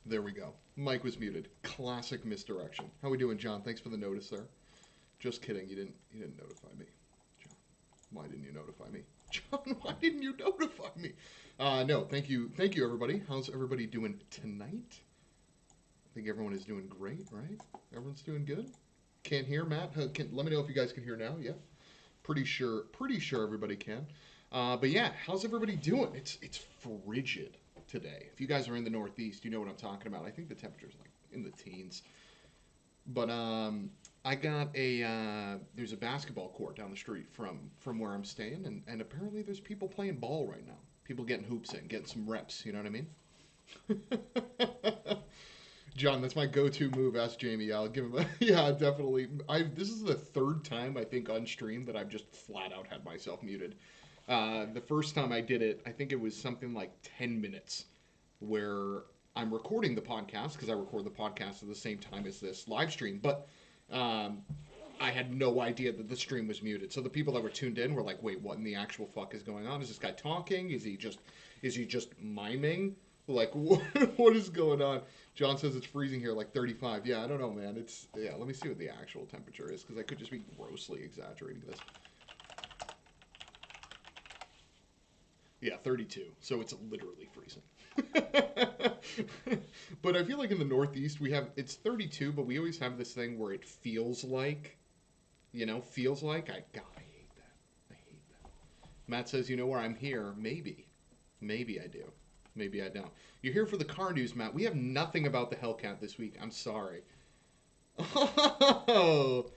There we go. Mic was muted. Classic misdirection. How we doing, John? Thanks for the notice there. Just kidding. You didn't notify me. John, why didn't you notify me? John, why didn't you notify me? No, thank you, everybody. How's everybody doing tonight? I think everyone is doing great, right? Everyone's doing good. Can't hear, Matt. Let me know if you guys can hear now. Yeah, pretty sure everybody can. But yeah, how's everybody doing? It's frigid today. If you guys are in the Northeast, you know what I'm talking about. I think the temperature's like in the teens. But I got there's a basketball court down the street from where I'm staying, and apparently there's people playing ball right now. People getting hoops in, getting some reps. You know what I mean? John, that's my go-to move. Ask Jamie. I'll give him a yeah, definitely. This is the third time I think on stream that I've just flat out had myself muted. The first time I did it, I think it was something like 10 minutes where I'm recording the podcast because I record the podcast at the same time as this live stream, but I had no idea that the stream was muted. So the people that were tuned in were like, "Wait, what in the actual fuck is going on? Is this guy talking? Is he just miming? Like, what is going on?" John says it's freezing here, like 35. Yeah, I don't know, man. Let me see what the actual temperature is because I could just be grossly exaggerating this. Yeah, 32. So it's literally freezing. But I feel like in the Northeast it's 32, but we always have this thing where it feels like, I hate that. I hate that. Matt says, you know where I'm here? Maybe I do. Maybe I don't. You're here for the car news, Matt. We have nothing about the Hellcat this week. I'm sorry. Oh,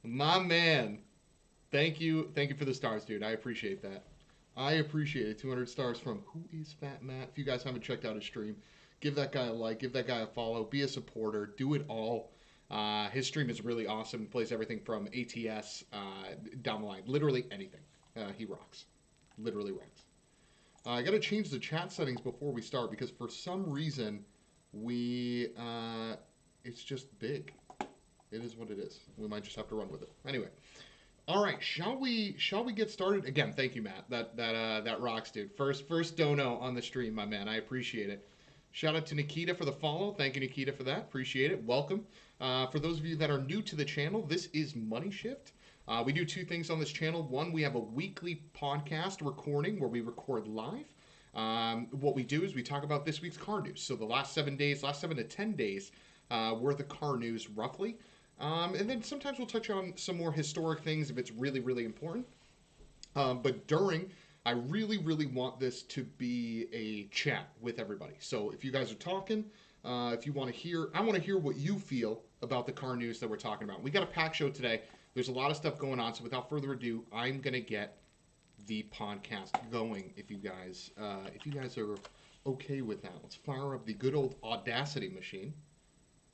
my man. Thank you for the stars, dude. I appreciate that. I appreciate it. 200 stars from Who is Fat Matt? If you guys haven't checked out his stream, give that guy a like, give that guy a follow, be a supporter, do it all. His stream is really awesome. He plays everything from ATS down the line. Literally anything. He rocks. Literally rocks. I got to change the chat settings before we start because for some reason it's just big. It is what it is. We might just have to run with it. Anyway. All right, shall we get started? Again, thank you, Matt. That rocks, dude. First dono on the stream, my man. I appreciate it. Shout out to Nikita for the follow. Thank you, Nikita, for that. Appreciate it. Welcome. For those of you that are new to the channel, this is Money Shift. We do two things on this channel. One, we have a weekly podcast recording where we record live. What we do is we talk about this week's car news. So the last 7 to 10 days worth of car news, roughly. And then sometimes we'll touch on some more historic things if it's really, really important. But I really, really want this to be a chat with everybody. So if you guys are talking, if you want to hear, I want to hear what you feel about the car news that we're talking about. We got a packed show today. There's a lot of stuff going on. So without further ado, I'm going to get the podcast going if you guys are okay with that. Let's fire up the good old Audacity machine.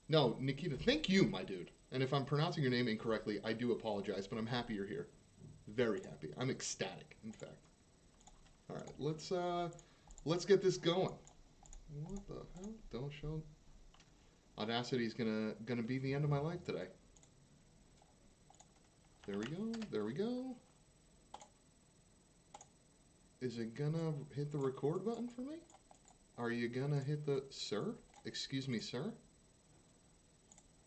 No, Nikita, thank you, my dude. And if I'm pronouncing your name incorrectly, I do apologize, but I'm happy you're here. Very happy. I'm ecstatic, in fact. All right, let's get this going. What the hell? Don't show. Audacity's gonna be the end of my life today. There we go. There we go. Is it gonna hit the record button for me? Are you gonna hit the sir? Excuse me, sir.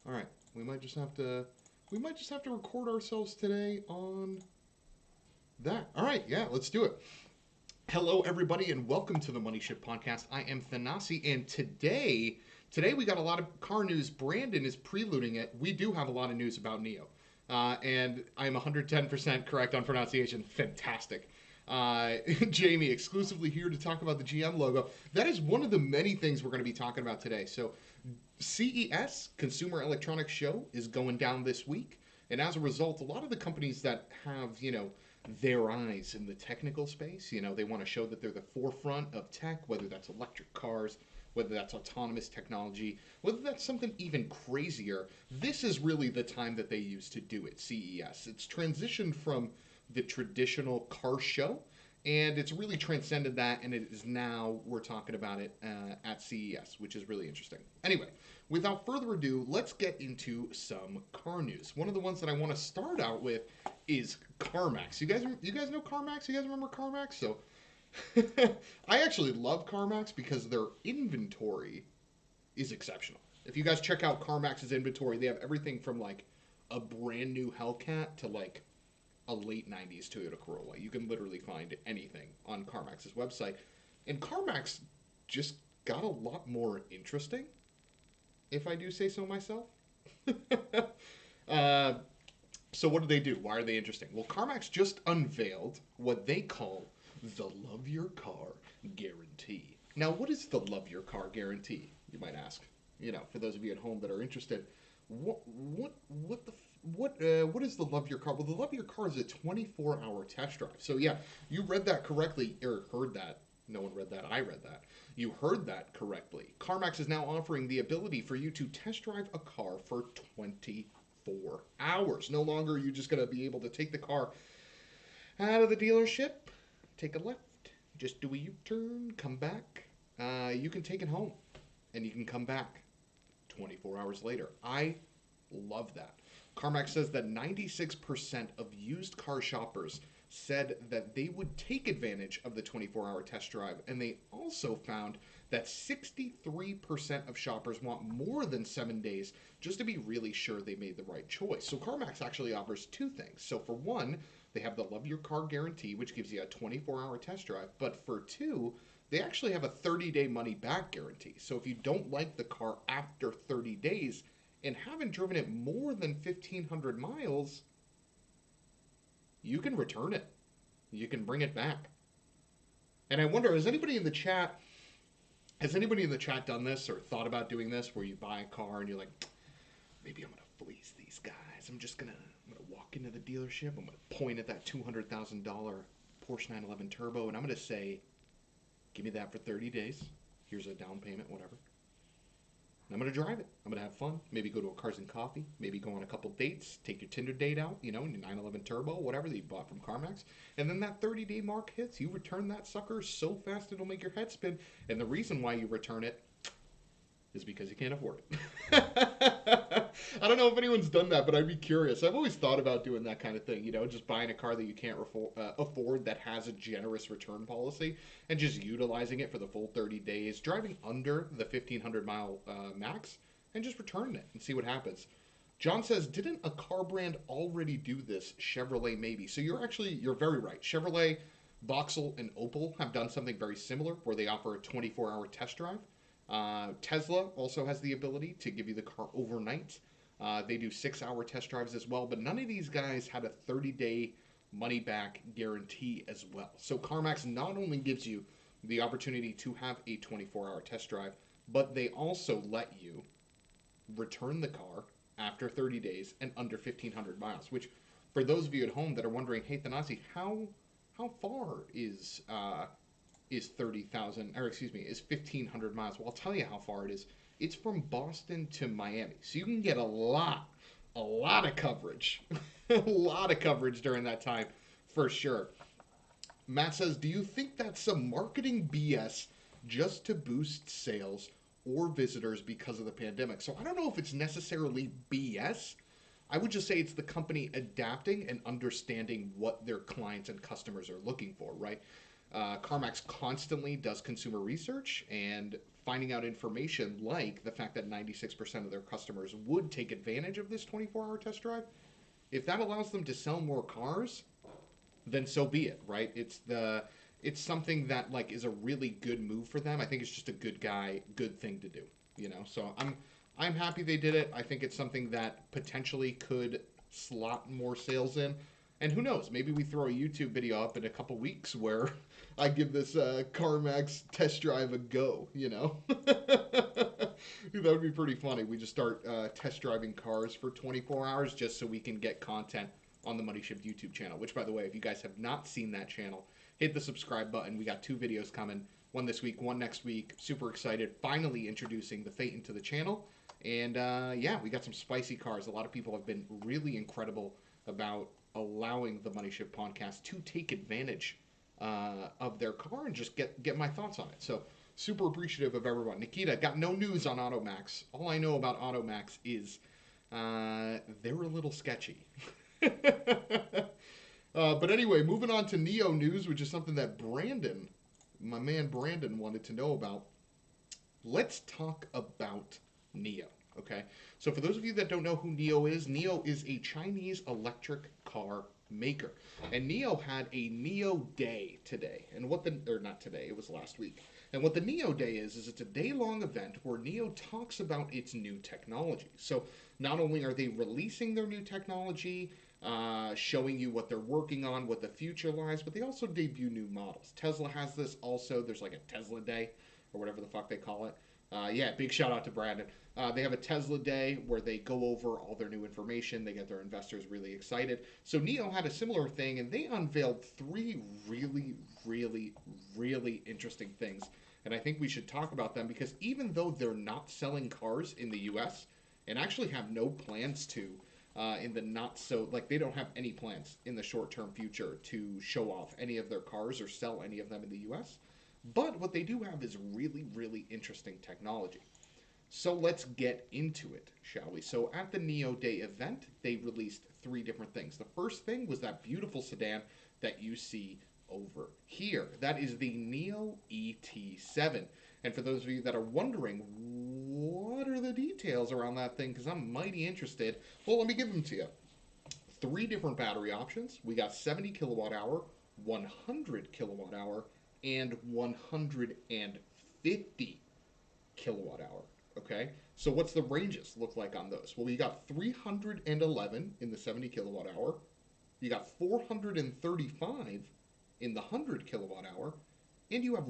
All right. We might just have to record ourselves today on that. All right, yeah, let's do it. Hello, everybody, and welcome to the Money Shift Podcast. I am Thanasi, and today we got a lot of car news. Brandon is preluding it. We do have a lot of news about Neo, and I'm 110% correct on pronunciation. Fantastic. Jamie, exclusively here to talk about the GM logo. That is one of the many things we're going to be talking about today. So CES, Consumer Electronics Show, is going down this week. And as a result, a lot of the companies that have, their eyes in the technical space, they want to show that they're the forefront of tech, whether that's electric cars, whether that's autonomous technology, whether that's something even crazier. This is really the time that they use to do it, CES. It's transitioned from the traditional car show, and it's really transcended that, and it is now, we're talking about it at CES, which is really interesting. Anyway, without further ado, let's get into some car news. One of the ones that I want to start out with is Carmax. You guys know Carmax? You guys remember Carmax? So I actually love Carmax because their inventory is exceptional. If you guys check out Carmax's inventory, they have everything from like a brand new Hellcat to like a late 90s Toyota Corolla. You can literally find anything on Carmax's website. And Carmax just got a lot more interesting, if I do say so myself. So what do they do? Why are they interesting? Well, Carmax just unveiled what they call the Love Your Car Guarantee. Now, what is the Love Your Car Guarantee, you might ask? You know, for those of you at home that are interested, what is the Love Your Car? Well, the Love Your Car is a 24-hour test drive. So yeah, you read that correctly, or heard that. No one read that. I read that. You heard that correctly. Carmax is now offering the ability for you to test drive a car for 24 hours. No longer are you just going to be able to take the car out of the dealership, take a left, just do a U-turn, come back. You can take it home, and you can come back 24 hours later. I love that. Carmax says that 96% of used car shoppers said that they would take advantage of the 24-hour test drive, and they also found that 63% of shoppers want more than 7 days just to be really sure they made the right choice. So Carmax actually offers two things. So for one, they have the Love Your Car Guarantee, which gives you a 24-hour test drive, but for two, they actually have a 30-day money-back guarantee. So if you don't like the car after 30 days and haven't driven it more than 1,500 miles, you can return it. You can bring it back. And I wonder, has anybody in the chat done this or thought about doing this, where you buy a car and you're like, maybe I'm going to fleece these guys. I'm going to walk into the dealership. I'm going to point at that $200,000 Porsche 911 Turbo, and I'm going to say, give me that for 30 days. Here's a down payment, whatever. And I'm going to drive it. I'm going to have fun. Maybe go to a Cars and Coffee. Maybe go on a couple dates. Take your Tinder date out, in your 911 Turbo, whatever that you bought from Carmax. And then that 30-day mark hits. You return that sucker so fast it'll make your head spin. And the reason why you return it is because you can't afford it. I don't know if anyone's done that, but I'd be curious. I've always thought about doing that kind of thing, just buying a car that you can't afford that has a generous return policy and just utilizing it for the full 30 days, driving under the 1,500-mile max, and just returning it and see what happens. John says, didn't a car brand already do this? Chevrolet maybe. So you're very right. Chevrolet, Vauxhall, and Opel have done something very similar where they offer a 24-hour test drive. Tesla also has the ability to give you the car overnight. They do 6-hour test drives as well, but none of these guys had a 30-day money-back guarantee as well. So CarMax not only gives you the opportunity to have a 24-hour test drive, but they also let you return the car after 30 days and under 1,500 miles, which for those of you at home that are wondering, hey, Thanasi, how far is 30,000, or excuse me, is 1,500 miles? Well, I'll tell you how far it is. It's from Boston to Miami. So you can get a lot of coverage. A lot of coverage during that time, for sure. Matt says, do you think that's some marketing BS just to boost sales or visitors because of the pandemic? So I don't know if it's necessarily BS. I would just say it's the company adapting and understanding what their clients and customers are looking for, right? Carmax constantly does consumer research and finding out information like the fact that 96% of their customers would take advantage of this 24-hour test drive. If that allows them to sell more cars, then so be it, right? It's something that is a really good move for them. I think it's just a good thing to do, So I'm happy they did it. I think it's something that potentially could slot more sales in. And who knows, maybe we throw a YouTube video up in a couple weeks where I give this CarMax test drive a go, That would be pretty funny. We just start test driving cars for 24 hours just so we can get content on the Money Shift YouTube channel, which, by the way, if you guys have not seen that channel, hit the subscribe button. We got 2 videos coming, one this week, one next week. Super excited. Finally introducing the Phaeton to the channel. And, we got some spicy cars. A lot of people have been really incredible about allowing the Money Shift podcast to take advantage of their car and just get my thoughts on it. So super appreciative of everyone. Nikita, got no news on Automax. All I know about Automax is they're a little sketchy. But anyway, moving on to Neo News, which is something that my man Brandon wanted to know about. let's talk about NIO. Okay, so for those of you that don't know who NIO is a Chinese electric car maker, and NIO had a NIO Day today, and not today, it was last week. And what the NIO Day is it's a day-long event where NIO talks about its new technology. So not only are they releasing their new technology, showing you what they're working on, what the future lies, but they also debut new models. Tesla has this also. There's like a Tesla Day, or whatever the fuck they call it. Yeah, big shout out to Brandon. They have a Tesla Day where they go over all their new information. They get their investors really excited. So NIO had a similar thing, and they unveiled 3 really, really, really interesting things. And I think we should talk about them because even though they're not selling cars in the U.S. and actually have no plans to, in the not so, like they don't have any plans in the short-term future to show off any of their cars or sell any of them in the U.S., but what they do have is really, really interesting technology. So let's get into it, shall we? So at the NIO Day event, they released 3 different things. The first thing was that beautiful sedan that you see over here. That is the NIO ET7. And for those of you that are wondering, what are the details around that thing? Because I'm mighty interested. Well, let me give them to you. 3 different battery options. We got 70 kilowatt hour, 100 kilowatt hour, and 150 kilowatt hour. Okay, so what's the ranges look like on those? Well, you got 311 in the 70 kilowatt hour, you got 435 in the 100 kilowatt hour, and you have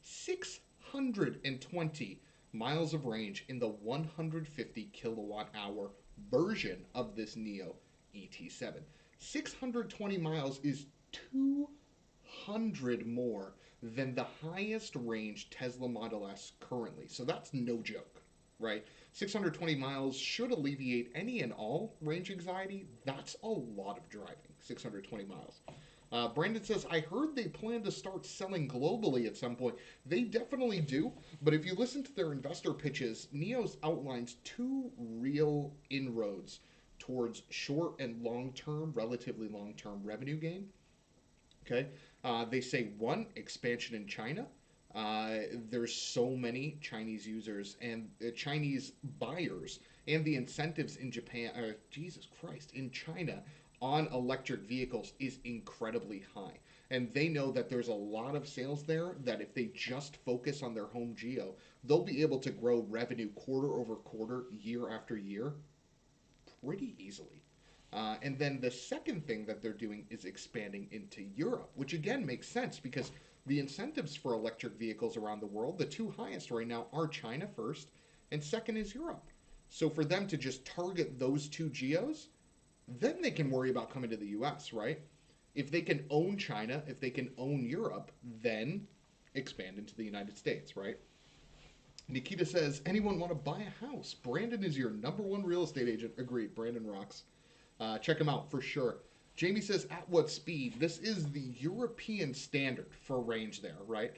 620 miles of range in the 150 kilowatt hour version of this NIO ET7. 620 miles is 200 more than the highest range Tesla Model S currently. So that's no joke, right? 620 miles should alleviate any and all range anxiety. That's a lot of driving, 620 miles. Brandon says, I heard they plan to start selling globally at some point. They definitely do, but if you listen to their investor pitches, NIO outlines 2 real inroads towards short and long-term, relatively long-term revenue gain. Okay, they say 1, expansion in China. There's so many Chinese users and Chinese buyers, and the incentives in in China on electric vehicles is incredibly high. And they know that there's a lot of sales there that if they just focus on their home geo, they'll be able to grow revenue quarter over quarter, year after year, pretty easily. And then the second thing that they're doing is expanding into Europe, which again makes sense because the incentives for electric vehicles around the world, the 2 highest right now are China first, and second is Europe. So for them to just target those 2 geos, then they can worry about coming to the US, right? If they can own China, if they can own Europe, then expand into the United States, right? Nikita says, anyone want to buy a house? Brandon is your #1 real estate agent. Agreed, Brandon rocks. Check them out for sure. Jamie says, at what speed? This is the European standard for range there, right?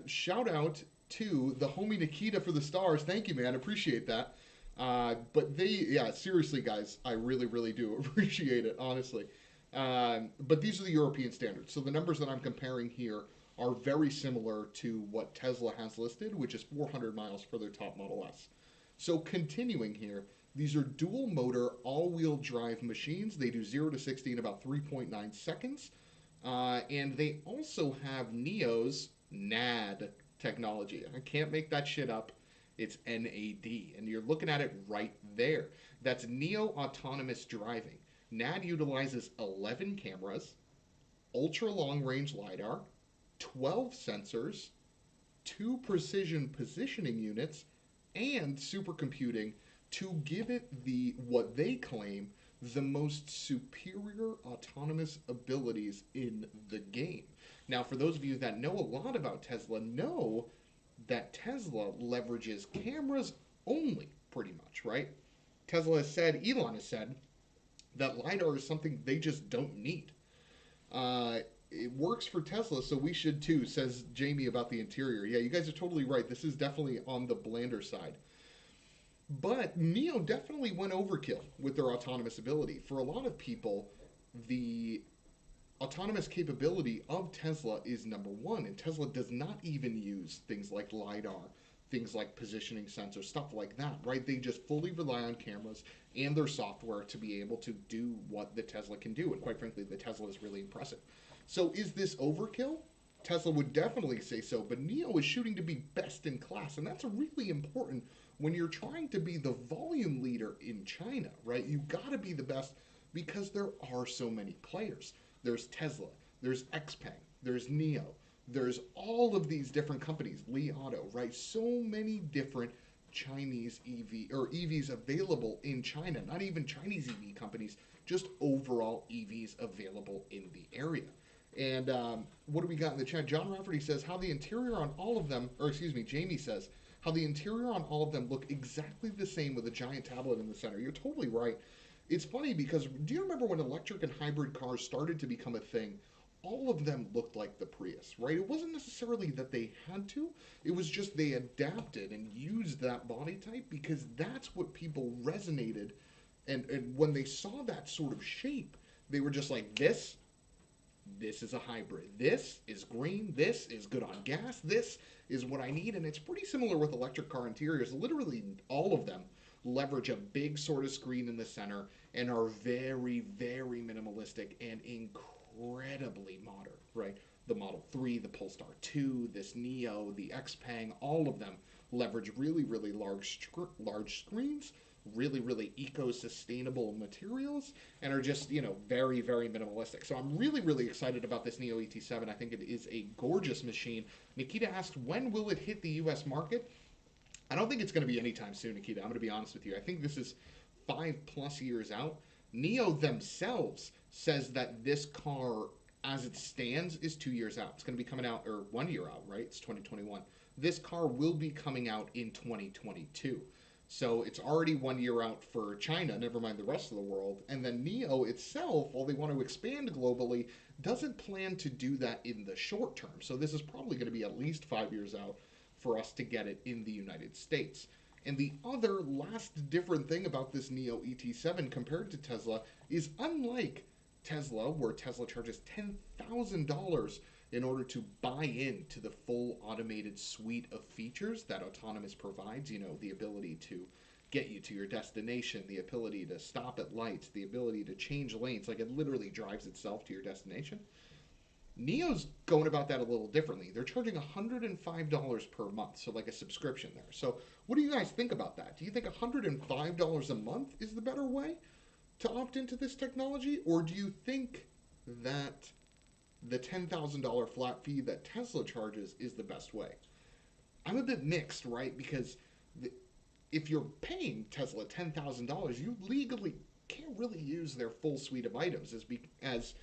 Shout out to the homie Nikita for the stars. Thank you, man. Appreciate that. But seriously, guys, I really, really do appreciate it, honestly. But these are the European standards. So the numbers that I'm comparing here are very similar to what Tesla has listed, which is 400 miles for their top Model S. So continuing here, these are dual motor, all-wheel drive machines. They do 0 to 60 in about 3.9 seconds. And they also have NIO's NAD technology. I can't make that shit up. It's NAD. And you're looking at it right there. That's NIO Autonomous Driving. NAD utilizes 11 cameras, ultra-long-range LiDAR, 12 sensors, 2 precision positioning units, and supercomputing to give it what they claim, the most superior autonomous abilities in the game. Now, for those of you that know a lot about Tesla, know that Tesla leverages cameras only, pretty much, right? Elon has said, that LiDAR is something they just don't need. It works for Tesla, so we should too, says Jamie about the interior. Yeah, you guys are totally right. This is definitely on the blander side. But NIO definitely went overkill with their autonomous ability. For a lot of people, the autonomous capability of Tesla is number one, and Tesla does not even use things like LiDAR, things like positioning sensors, stuff like that, right? They just fully rely on cameras and their software to be able to do what the Tesla can do, and quite frankly, the Tesla is really impressive. So is this overkill? Tesla would definitely say so, but NIO is shooting to be best in class, and that's really important when you're trying to be the volume leader in China, right? You gotta be the best because there are so many players. There's Tesla, there's XPeng, there's NIO, there's all of these different companies, Li Auto, right? So many different Chinese EV or EVs available in China, not even Chinese EV companies, just overall EVs available in the area. And what do we got in the chat? John Rafferty says how the interior on all of them, or excuse me, Jamie says how the interior on all of them look exactly the same with a giant tablet in the center. You're totally right. It's funny because do you remember when electric and hybrid cars started to become a thing? All of them looked like the Prius, right? It wasn't necessarily that they had to. It was just they adapted and used that body type because that's what people resonated. And when they saw that sort of shape, they were just like, this is a hybrid. This is green. This is good on gas. This is what I need. And it's pretty similar with electric car interiors. Literally all of them leverage a big sort of screen in the center and are very, very minimalistic and incredibly modern, right? The Model 3, the Polestar 2, this NIO, the XPeng, all of them leverage really, really large screens, really, really eco-sustainable materials, and are just, very, very minimalistic. So I'm really, really excited about this NIO ET7. I think it is a gorgeous machine. Nikita asked, when will it hit the U.S. market? I don't think it's going to be anytime soon, Nikita. I'm going to be honest with you. I think this is 5+ years out. NIO themselves says that this car, as it stands, is 2 years out. It's going to be coming out, or 1 year out, right? It's 2021. This car will be coming out in 2022. So it's already 1 year out for China, never mind the rest of the world. And then NIO itself, while they want to expand globally, doesn't plan to do that in the short term. So this is probably going to be at least 5 years out for us to get it in the United States. And the other last different thing about this NIO ET7 compared to Tesla is unlike Tesla, where Tesla charges $10,000 in order to buy into the full automated suite of features that Autonomous provides, the ability to get you to your destination, the ability to stop at lights, the ability to change lanes, like it literally drives itself to your destination. NIO's going about that a little differently. They're charging $105 per month, so like a subscription there. So what do you guys think about that? Do you think $105 a month is the better way to opt into this technology? Or do you think that the $10,000 flat fee that Tesla charges is the best way? I'm a bit mixed, right? Because if you're paying Tesla $10,000, you legally can't really use their full suite of items as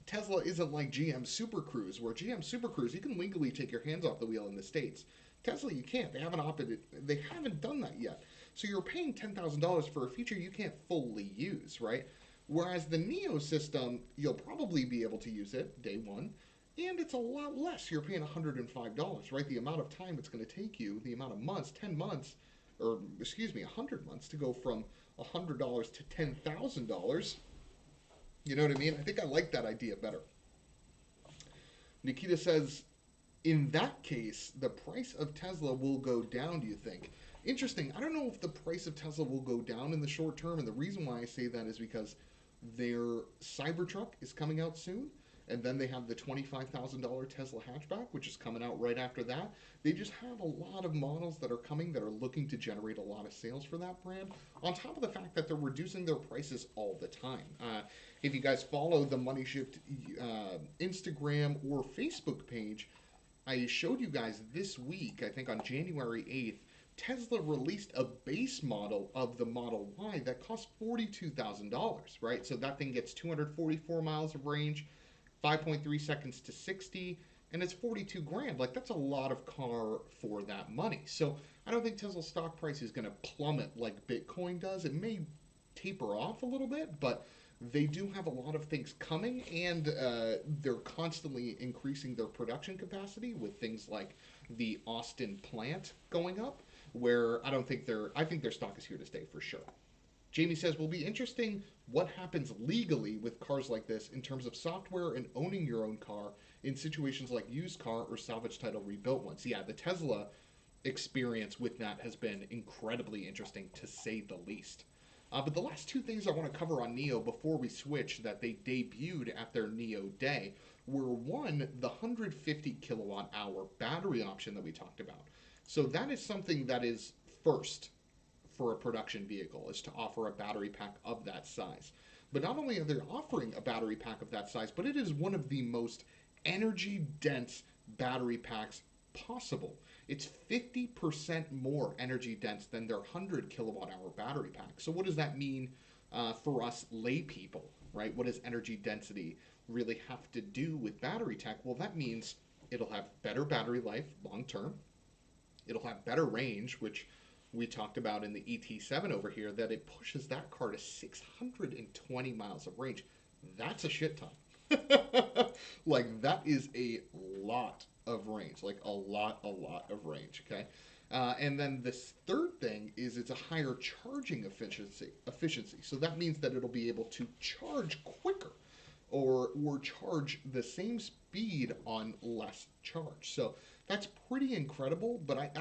Tesla isn't like GM Supercruise, where GM Supercruise, you can legally take your hands off the wheel in the States. Tesla, you can't. They haven't done that yet. So you're paying $10,000 for a feature you can't fully use, right? Whereas the NIO system, you'll probably be able to use it day one, and it's a lot less. You're paying $105, right? The amount of time it's going to take you, the amount of months, 10 months, 100 months to go from $100 to $10,000. You know what I mean? I think I like that idea better. Nikita says, in that case, the price of Tesla will go down, do you think? Interesting. I don't know if the price of Tesla will go down in the short term, and the reason why I say that is because their Cybertruck is coming out soon, and then they have the $25,000 Tesla hatchback, which is coming out right after that. They just have a lot of models that are coming that are looking to generate a lot of sales for that brand, on top of the fact that they're reducing their prices all the time. If you guys follow the MoneyShift Instagram or Facebook page, I showed you guys this week, I think on January 8th, Tesla released a base model of the Model Y that costs $42,000, right? So that thing gets 244 miles of range, 5.3 seconds to 60, and it's 42 grand. Like, that's a lot of car for that money. So I don't think Tesla's stock price is going to plummet like Bitcoin does. It may taper off a little bit, but they do have a lot of things coming, and they're constantly increasing their production capacity with things like the Austin plant going up, where I think their stock is here to stay for sure. Jamie says, will be interesting what happens legally with cars like this in terms of software and owning your own car in situations like used car or salvage title rebuilt ones. Yeah, the Tesla experience with that has been incredibly interesting, to say the least. But the last two things I want to cover on NIO before we switch that they debuted at their NIO day were, one, the 150 kilowatt hour battery option that we talked about. So that is something that is first for a production vehicle, is to offer a battery pack of that size. But not only are they offering a battery pack of that size, but it is one of the most energy dense battery packs possible. It's 50% more energy dense than their 100 kilowatt hour battery pack. So what does that mean for us lay people, right? What does energy density really have to do with battery tech? Well, that means it'll have better battery life long term. It'll have better range, which we talked about in the ET7 over here, that it pushes that car to 620 miles of range. That's a shit ton. Like, that is a lot of range, like a lot of range, okay? And then this third thing is it's a higher charging efficiency. So that means that it'll be able to charge quicker or charge the same speed on less charge. So that's pretty incredible, but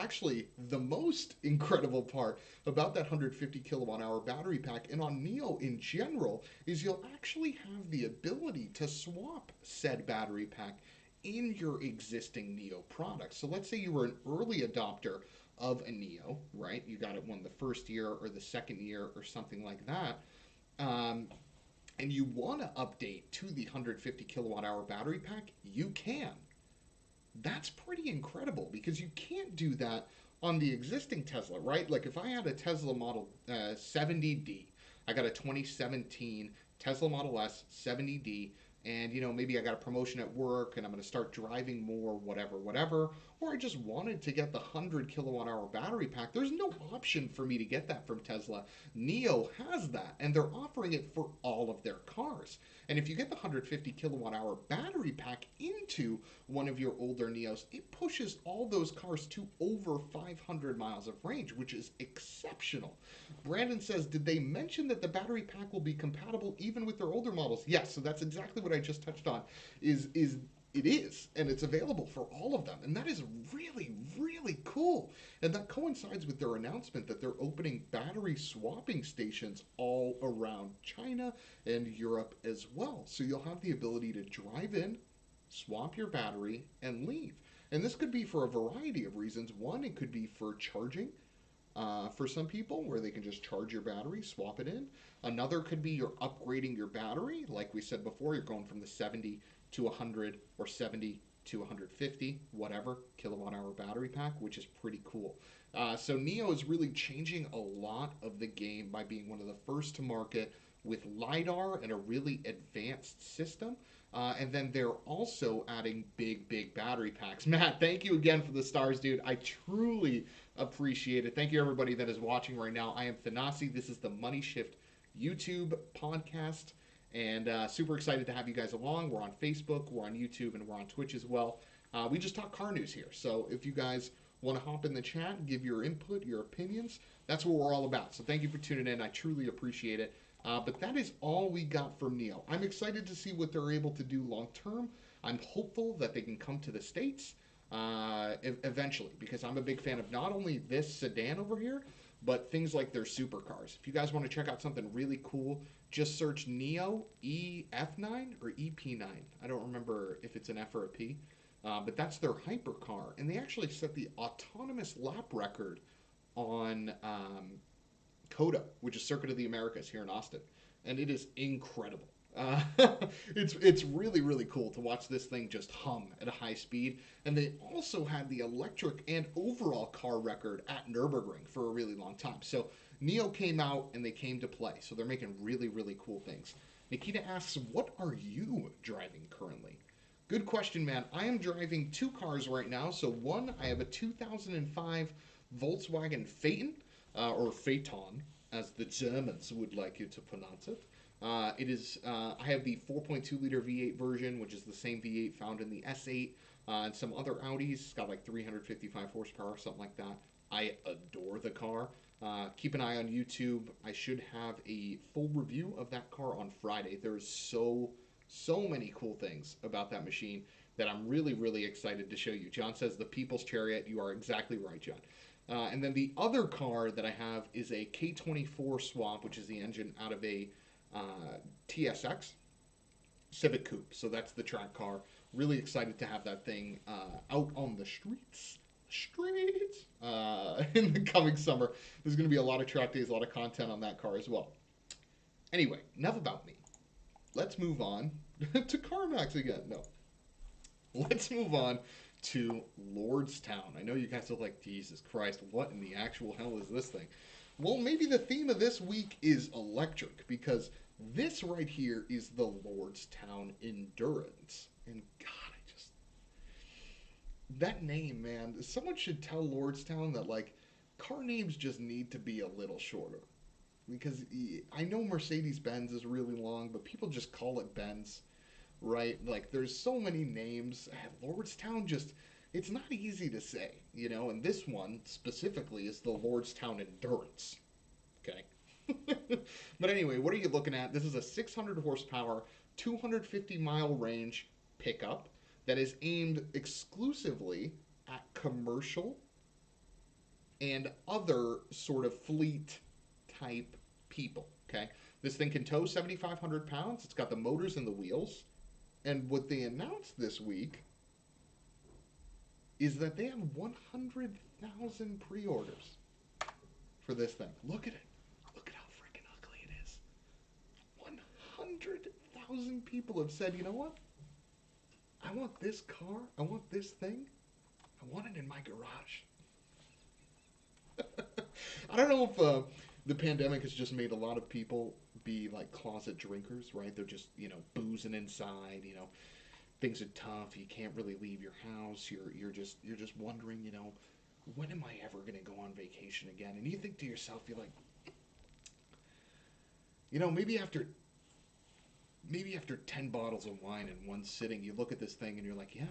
the most incredible part about that 150 kilowatt hour battery pack and on NIO in general is you'll actually have the ability to swap said battery pack in your existing NIO product. So let's say you were an early adopter of a NIO, right? You got it the first year or the second year or something like that. And you want to update to the 150 kilowatt hour battery pack, you can. That's pretty incredible because you can't do that on the existing Tesla, right? Like if I had a Tesla Model 70D, I got a 2017 Tesla Model S 70D, and maybe I got a promotion at work and I'm going to start driving more, whatever, or I just wanted to get the 100 kilowatt hour battery pack. There's no option for me to get that from Tesla. NIO has that, and they're offering it for all of their cars. And if you get the 150 kilowatt hour battery pack into one of your older NIOs, it pushes all those cars to over 500 miles of range, which is exceptional. Brandon says, did they mention that the battery pack will be compatible even with their older models? Yes, so that's exactly what I just touched on, it is, and it's available for all of them, and that is really, really cool. And that coincides with their announcement that they're opening battery swapping stations all around China and Europe as well. So you'll have the ability to drive in, swap your battery, and leave. And this could be for a variety of reasons. One, it could be for charging. For some people, where they can just charge your battery, swap it in. Another could be you're upgrading your battery. Like we said before, you're going from the 70 to 100 or 70 to 150, whatever, kilowatt hour battery pack, which is pretty cool. So NIO is really changing a lot of the game by being one of the first to market with LiDAR and a really advanced system. And then they're also adding big battery packs. Matt, thank you again for the stars, dude. I truly appreciate it. Thank you, everybody that is watching right now. I am Thanasi. This is the Money Shift YouTube podcast. And super excited to have you guys along. We're on Facebook, we're on YouTube, and we're on Twitch as well. We just talk car news here. So if you guys want to hop in the chat, give your input, your opinions, that's what we're all about. So thank you for tuning in. I truly appreciate it. But that is all we got from NIO. I'm excited to see what they're able to do long term. I'm hopeful that they can come to the States eventually, because I'm a big fan of not only this sedan over here, but things like their supercars. If you guys want to check out something really cool, just search NIO EF9 or EP9. I don't remember if it's an F or a P, but that's their hypercar. And they actually set the autonomous lap record on Kona, which is Circuit of the Americas here in Austin. And it is incredible. It's really, really cool to watch this thing just hum at a high speed. And they also had the electric and overall car record at Nürburgring for a really long time. So NIO came out and they came to play. So they're making really, really cool things. Nikita asks, what are you driving currently? Good question, man. I am driving two cars right now. So one, I have a 2005 Volkswagen Phaeton, or Phaeton, as the Germans would like you to pronounce it. I have the 4.2 liter V8 version, which is the same V8 found in the S8 and some other Audis. It's got like 355 horsepower or something like that. I adore the car. Keep an eye on YouTube. I should have a full review of that car on Friday. There's so many cool things about that machine that I'm really, really excited to show you. John says the People's Chariot. You are exactly right, John. And then the other car that I have is a K24 Swap, which is the engine out of a TSX Civic Coupe. So that's the track car. Really excited to have that thing out on the streets in the coming summer. There's going to be a lot of track days, a lot of content on that car as well. Anyway, enough about me. Let's move on to Carmax again. No. Let's move on to Lordstown. I know you guys are like, Jesus Christ, what in the actual hell is this thing? Well, maybe the theme of this week is electric, because this right here is the Lordstown Endurance. And God, that name, man, someone should tell Lordstown that, like, car names just need to be a little shorter. Because I know Mercedes-Benz is really long, but people just call it Benz, right? Like, there's so many names. Lordstown just, it's not easy to say, you know? And this one, specifically, is the Lordstown Endurance, okay? But anyway, what are you looking at? This is a 600 horsepower, 250-mile range pickup that is aimed exclusively at commercial and other sort of fleet type people, okay? This thing can tow 7,500 pounds. It's got the motors and the wheels. And what they announced this week is that they have 100,000 pre-orders for this thing. Look at it. Look at how freaking ugly it is. 100,000 people have said, you know what? I want this car. I want this thing. I want it in my garage. I don't know if the pandemic has just made a lot of people be like closet drinkers, right? They're just, you know, boozing inside, you know, things are tough. You can't really leave your house. You're just wondering, you know, when am I ever going to go on vacation again? And you think to yourself, you're like, you know, maybe after 10 bottles of wine in one sitting, you look at this thing and you're like, yeah,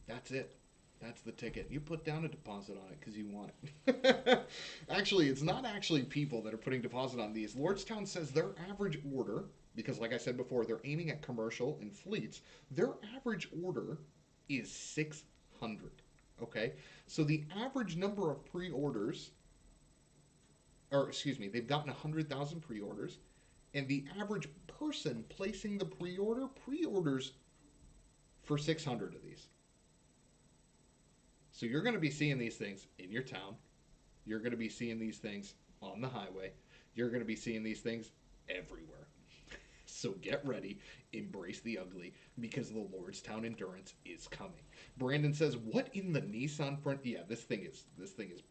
that's it. That's the ticket. You put down a deposit on it because you want it. Actually, it's not actually people that are putting deposit on these. Lordstown says their average order, because like I said before, they're aiming at commercial and fleets, their average order is 600. Okay? So the average number of pre-orders, or excuse me, they've gotten 100,000 pre-orders, and the average person placing the pre-orders for 600 of these. So you're going to be seeing these things in your town. You're going to be seeing these things on the highway. You're going to be seeing these things everywhere. So get ready, embrace the ugly, because the Lordstown Endurance is coming. Brandon says, what in the Nissan front? Yeah, this thing is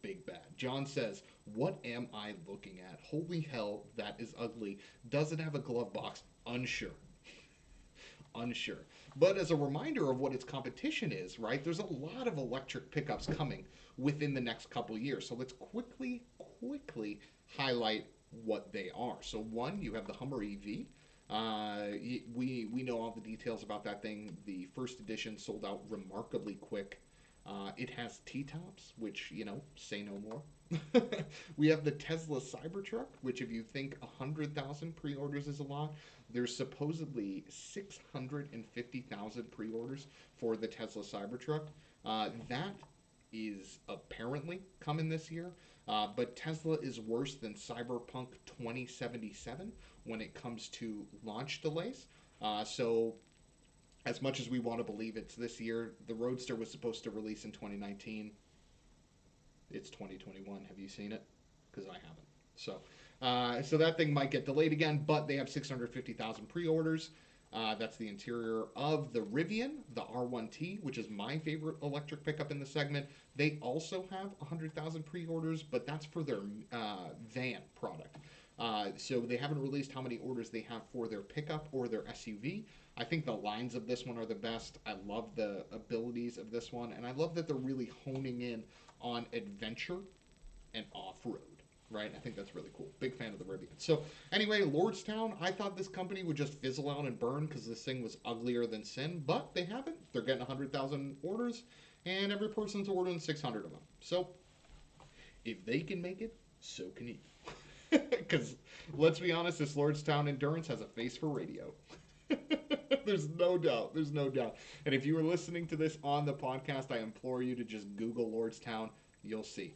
big bad. John says, what am I looking at? Holy hell, that is ugly. Does it have a glove box? Unsure. Unsure. But as a reminder of what its competition is, right, there's a lot of electric pickups coming within the next couple years. So let's quickly highlight what they are. So one, you have the Hummer EV. We know all the details about that thing. The first edition sold out remarkably quick. It has T-tops, which, you know, say no more. We have the Tesla Cybertruck, which if you think 100,000 pre-orders is a lot, there's supposedly 650,000 pre-orders for the Tesla Cybertruck. That is apparently coming this year, but Tesla is worse than Cyberpunk 2077 when it comes to launch delays. So as much as we want to believe it's this year, the Roadster was supposed to release in 2019. It's 2021. Have you seen it? Because I haven't. So that thing might get delayed again, but they have 650,000 pre-orders. That's the interior of the Rivian, the R1T, which is my favorite electric pickup in the segment. They also have 100,000 pre-orders, but that's for their van product. So they haven't released how many orders they have for their pickup or their SUV. I think the lines of this one are the best. I love the abilities of this one, and I love that they're really honing in on adventure and off-road, right? I think that's really cool. Big fan of the Rivian. So anyway, Lordstown, I thought this company would just fizzle out and burn because this thing was uglier than sin, but they haven't. They're getting 100,000 orders, and every person's ordering 600 of them. So If they can make it, so can you. Because, let's be honest, this Lordstown Endurance has a face for radio. There's no doubt. There's no doubt. And if you were listening to this on the podcast, I implore you to just Google Lordstown. You'll see.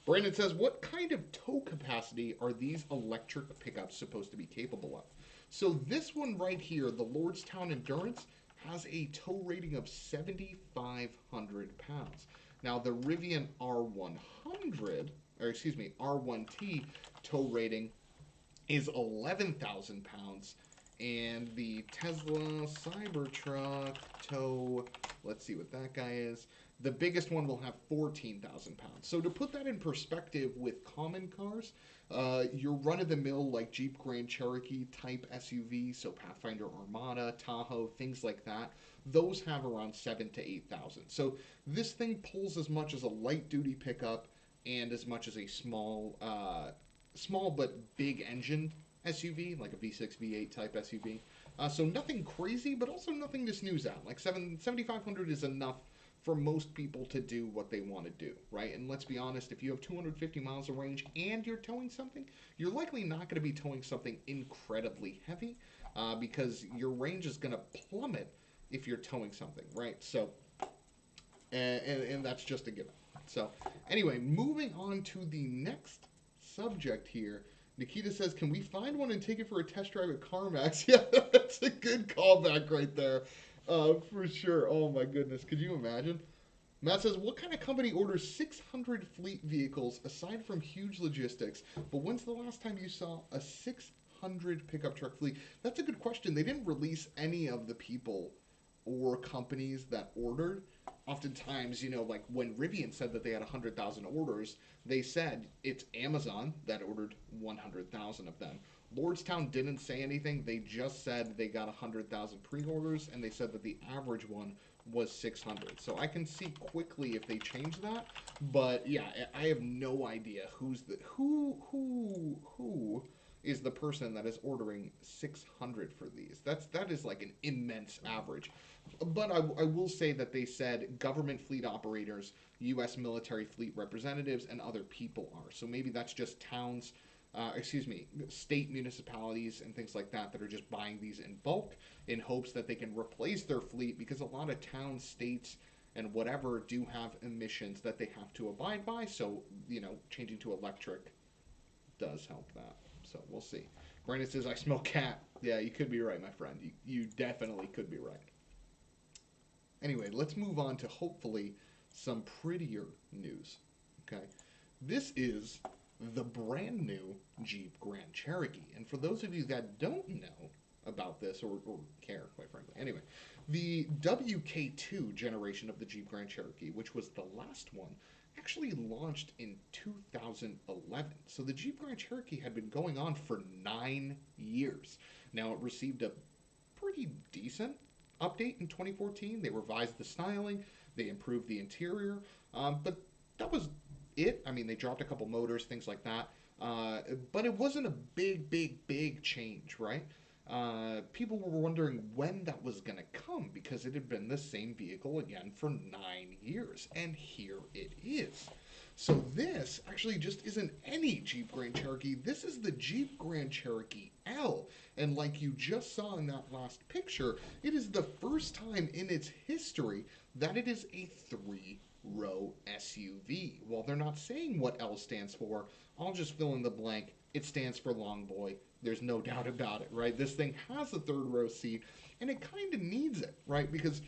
Brandon says, what kind of tow capacity are these electric pickups supposed to be capable of? So this one right here, the Lordstown Endurance, has a tow rating of 7,500 pounds. Now, the Rivian R1T tow rating is 11,000 pounds. And the Tesla Cybertruck tow, let's see what that guy is. The biggest one will have 14,000 pounds. So to put that in perspective with common cars, your run-of-the-mill like Jeep Grand Cherokee type SUV, so Pathfinder Armada, Tahoe, things like that, those have around 7,000 to 8,000. So this thing pulls as much as a light-duty pickup and as much as a small but big engine SUV, like a V6, V8 type SUV. So nothing crazy, but also nothing to snooze at. Like 7,500 is enough for most people to do what they want to do, right? And let's be honest, if you have 250 miles of range and you're towing something, you're likely not going to be towing something incredibly heavy because your range is going to plummet if you're towing something, right? So, and that's just a given. So, anyway, moving on to the next subject here. Nikita says, can we find one and take it for a test drive at CarMax? Yeah, that's a good callback right there. For sure. Oh, my goodness. Could you imagine? Matt says, what kind of company orders 600 fleet vehicles aside from huge logistics? But when's the last time you saw a 600 pickup truck fleet? That's a good question. They didn't release any of the people or companies that ordered. Oftentimes, like when Rivian said that they had 100,000 orders, they said it's Amazon that ordered 100,000 of them. Lordstown didn't say anything. They just said they got 100,000 pre-orders, and they said that the average one was 600. So I can see quickly if they change that. But yeah, I have no idea who is the person that is ordering 600 for these. That is like an immense average. But I will say that they said government fleet operators, U.S. military fleet representatives, and other people are. So maybe that's just towns, state municipalities and things like that are just buying these in bulk in hopes that they can replace their fleet, because a lot of towns, states, and whatever do have emissions that they have to abide by. So, changing to electric does help that. So we'll see. Brandon says, I smell cat. Yeah, you could be right, my friend. You definitely could be right. Anyway, let's move on to hopefully some prettier news. Okay, this is the brand new Jeep Grand Cherokee. And for those of you that don't know about this or care, quite frankly, anyway, the WK2 generation of the Jeep Grand Cherokee, which was the last one, actually launched in 2011. So the Jeep Grand Cherokee had been going on for 9 years. Now, it received a pretty decent update in 2014. They revised the styling, they improved the interior, but that was it. I mean, they dropped a couple motors, things like that, but it wasn't a big change, right? People were wondering when that was going to come, because it had been the same vehicle again for 9 years, and here it is. So this actually just isn't any Jeep Grand Cherokee. This is the Jeep Grand Cherokee L. And like you just saw in that last picture, it is the first time in its history that it is a 3-row SUV. While they're not saying what L stands for, I'll just fill in the blank. It stands for long boy. There's no doubt about it, right? This thing has a 3rd-row seat, and it kind of needs it, right? Because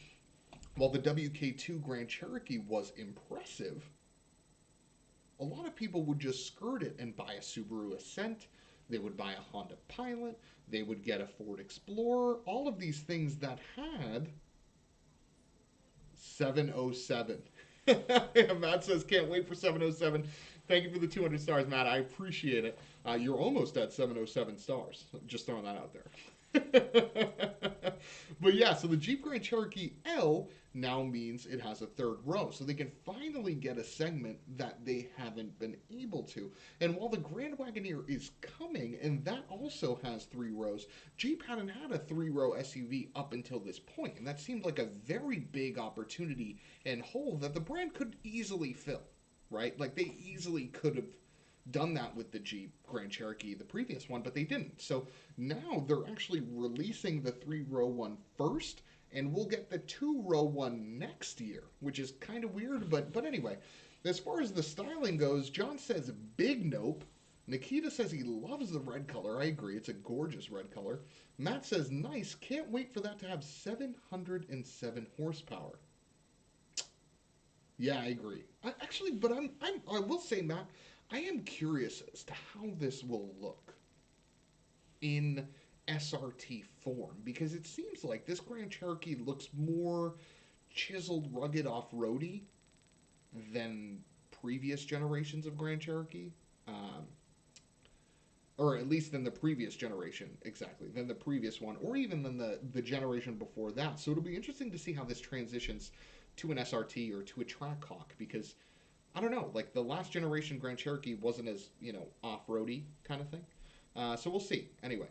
while the WK2 Grand Cherokee was impressive, a lot of people would just skirt it and buy a Subaru Ascent. They would buy a Honda Pilot. They would get a Ford Explorer. All of these things that had 707. Matt says, can't wait for 707. Thank you for the 200 stars, Matt. I appreciate it. You're almost at 707 stars. Just throwing that out there. But yeah, so the Jeep Grand Cherokee L now means it has a 3rd row. So they can finally get a segment that they haven't been able to. And while the Grand Wagoneer is coming, and that also has 3 rows, Jeep hadn't had a 3-row SUV up until this point. And that seemed like a very big opportunity and hole that the brand could easily fill. right? Like, they easily could have done that with the Jeep Grand Cherokee, the previous one, but they didn't. So now they're actually releasing the 3-row one first, and we'll get the 2-row one next year, which is kind of weird, but anyway. As far as the styling goes, John says big nope. Nikita says he loves the red color. I agree. It's a gorgeous red color. Matt says nice. Can't wait for that to have 707 horsepower. Yeah, I agree. I will say, Matt, I am curious as to how this will look in SRT form, because it seems like this Grand Cherokee looks more chiseled, rugged, off-roady than previous generations of Grand Cherokee. Or at least than the previous generation, exactly, than the previous one, or even than the generation before that. So it'll be interesting to see how this transitions to an SRT or to a Trackhawk, because I don't know, like the last generation Grand Cherokee wasn't as, off-roady kind of thing. So we'll see. Anyway,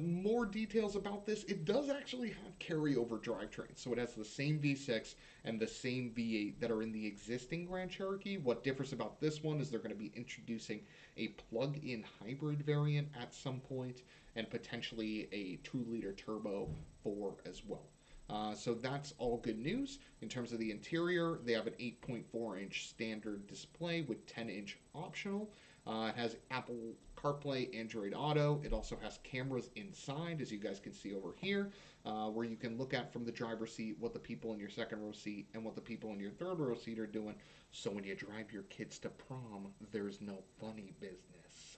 more details about this. It does actually have carryover drivetrains. So it has the same V6 and the same V8 that are in the existing Grand Cherokee. What differs about this one is they're going to be introducing a plug-in hybrid variant at some point, and potentially a 2-liter turbo 4 as well. So that's all good news. In terms of the interior, they have an 8.4-inch standard display with 10-inch optional. It has Apple CarPlay, Android Auto. It also has cameras inside, as you guys can see over here, where you can look at from the driver's seat what the people in your second row seat and what the people in your third row seat are doing. So when you drive your kids to prom, there's no funny business.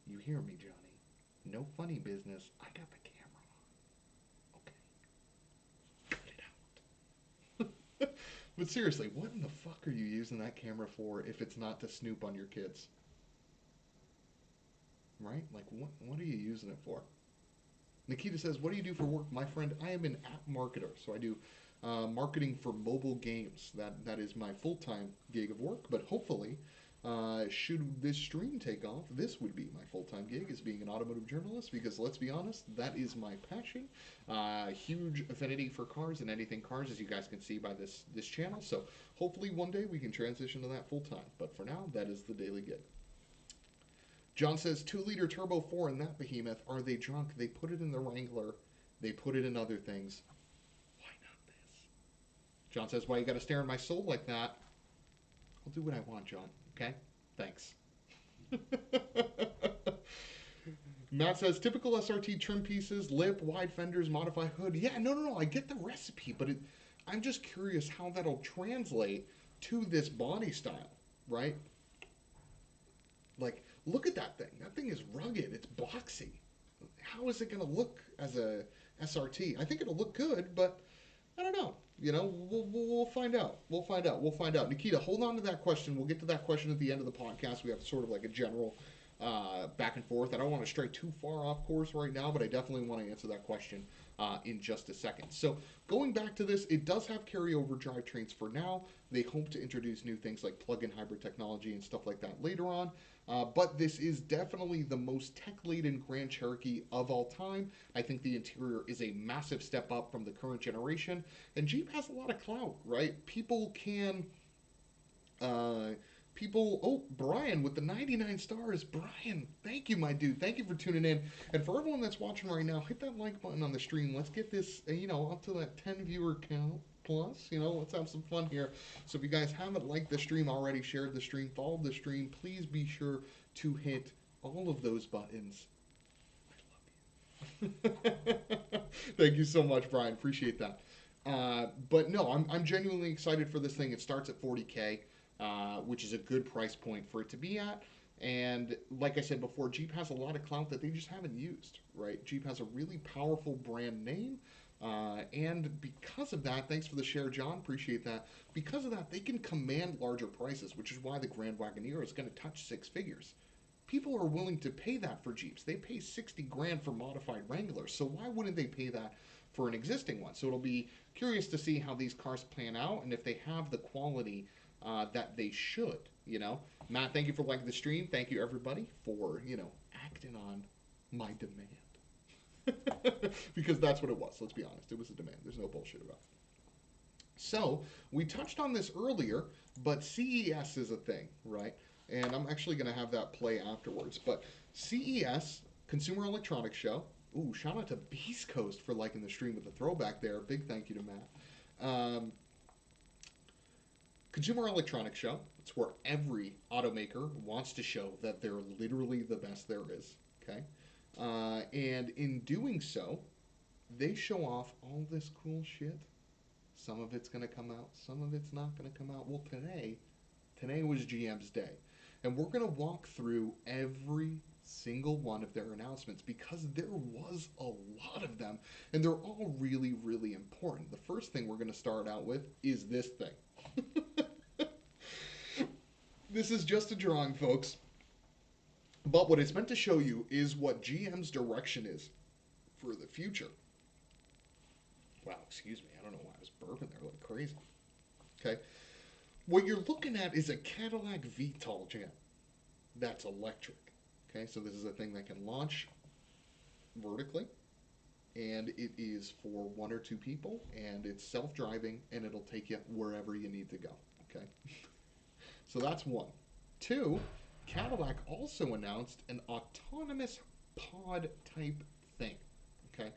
You hear me, Johnny? No funny business. I got the camera on. Okay. Cut it out. But seriously, what in the fuck are you using that camera for if it's not to snoop on your kids? Right? Like, what are you using it for? Nikita says, what do you do for work? My friend, I am an app marketer. So I do marketing for mobile games. That is my full-time gig of work. But hopefully, should this stream take off, this would be my full-time gig, as being an automotive journalist. Because let's be honest, that is my passion. Huge affinity for cars and anything cars, as you guys can see by this channel. So hopefully one day we can transition to that full-time. But for now, that is the daily gig. John says, 2-liter turbo 4 in that behemoth. Are they drunk? They put it in the Wrangler. They put it in other things. Why not this? John says, why you got to stare in my soul like that? I'll do what I want, John. Okay? Thanks. Matt says, typical SRT trim pieces, lip, wide fenders, modify hood. Yeah, no. I get the recipe, but I'm just curious how that'll translate to this body style, right? Like, look at that thing. That thing is rugged. It's boxy. How is it going to look as a SRT? I think it'll look good, but I don't know. We'll find out. We'll find out. Nikita, hold on to that question. We'll get to that question at the end of the podcast. We have sort of like a general back and forth. I don't want to stray too far off course right now, but I definitely want to answer that question in just a second. So going back to this, it does have carryover drivetrains for now. They hope to introduce new things like plug-in hybrid technology and stuff like that later on. But this is definitely the most tech-laden Grand Cherokee of all time. I think the interior is a massive step up from the current generation. And Jeep has a lot of clout, right? Oh, Brian with the 99 stars. Brian, thank you, my dude. Thank you for tuning in. And for everyone that's watching right now, hit that like button on the stream. Let's get this, up to that 10 viewer count plus. Let's have some fun here. So if you guys haven't liked the stream already, shared the stream, followed the stream, please be sure to hit all of those buttons. I love you. Thank you so much, Brian. Appreciate that. But no, I'm genuinely excited for this thing. It starts at $40K. Which is a good price point for it to be at. And like I said before, Jeep has a lot of clout that they just haven't used, right? Jeep has a really powerful brand name. And because of that, thanks for the share, John. Appreciate that. Because of that, they can command larger prices, which is why the Grand Wagoneer is going to touch 6 figures. People are willing to pay that for Jeeps. They pay 60 grand for modified Wranglers. So why wouldn't they pay that for an existing one? So it'll be curious to see how these cars plan out and if they have the quality that they should, Matt, thank you for liking the stream. Thank you, everybody, for, acting on my demand. Because that's what it was. Let's be honest. It was a demand. There's no bullshit about it. So we touched on this earlier, but CES is a thing, right? And I'm actually going to have that play afterwards. But CES, Consumer Electronics Show. Ooh, shout out to Beast Coast for liking the stream with the throwback there. Big thank you to Matt. Consumer Electronics Show. It's where every automaker wants to show that they're literally the best there is. Okay, and in doing so, they show off all this cool shit. Some of it's going to come out, some of it's not going to come out. Well, today was GM's day. And we're going to walk through every single one of their announcements because there was a lot of them and they're all really, really important. The first thing we're going to start out with is this thing. This is just a drawing, folks. But what it's meant to show you is what GM's direction is for the future. Wow, excuse me. I don't know why I was burping there like crazy. Okay. What you're looking at is a Cadillac VTOL jet that's electric. Okay, so this is a thing that can launch vertically, and it is for one or two people, and it's self-driving, and it'll take you wherever you need to go. Okay, so that's one. Two, Cadillac also announced an autonomous pod type thing. Okay.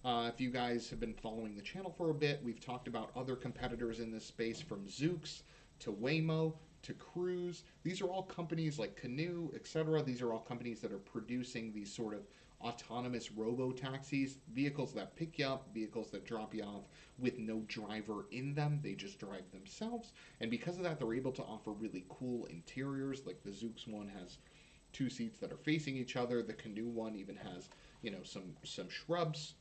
If you guys have been following the channel for a bit, we've talked about other competitors in this space from Zoox to Waymo to Cruise. These are all companies like Canoe, etc. These are all companies that are producing these sort of autonomous robo-taxis, vehicles that pick you up, vehicles that drop you off with no driver in them. They just drive themselves. And because of that, they're able to offer really cool interiors. Like the Zoox one has two seats that are facing each other. The Canoe one even has, some shrubs.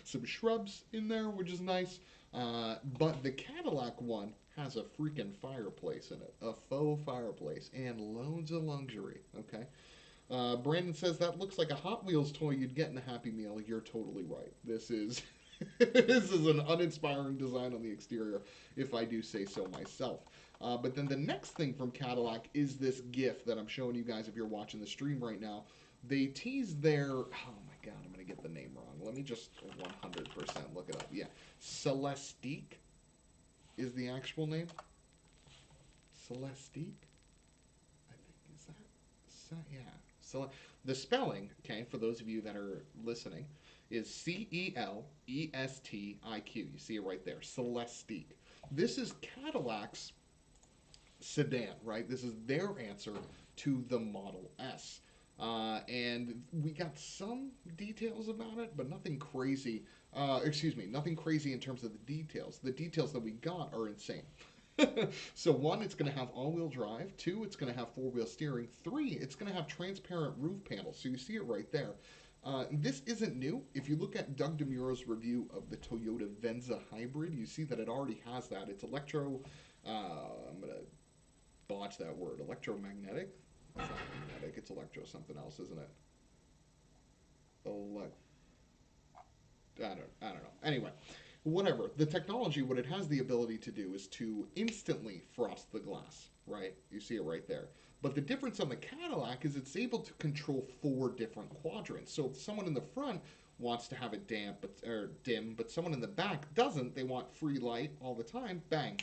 Some shrubs in there, which is nice. But the Cadillac one has a freaking fireplace in it. A faux fireplace. And loads of luxury. Okay? Brandon says, that looks like a Hot Wheels toy you'd get in a Happy Meal. You're totally right. This is... this is an uninspiring design on the exterior, if I do say so myself. But then the next thing from Cadillac is this GIF that I'm showing you guys if you're watching the stream right now. They tease their... Oh my god, I'm going to get the name wrong. Let me just 100% look it up. Yeah. Celestique is the actual name. Celestique? I think, is that... Yeah. The spelling, okay, for those of you that are listening, is Celestiq. You see it right there. Celestique. This is Cadillac's sedan, right? This is their answer to the Model S. And we got some details about it, but nothing crazy. Nothing crazy in terms of the details. The details that we got are insane. So one, it's going to have all-wheel drive. Two, it's going to have four-wheel steering. Three, it's going to have transparent roof panels. So you see it right there. This isn't new. If you look at Doug DeMuro's review of the Toyota Venza Hybrid, you see that it already has that. It's I'm going to botch that word. Electromagnetic? It's not magnetic. It's electro something else, isn't it? I don't know. Anyway, whatever. The technology, what it has the ability to do is to instantly frost the glass, right? You see it right there. But the difference on the Cadillac is it's able to control 4 different quadrants. So if someone in the front wants to have it dim, but someone in the back doesn't, they want free light all the time, bang,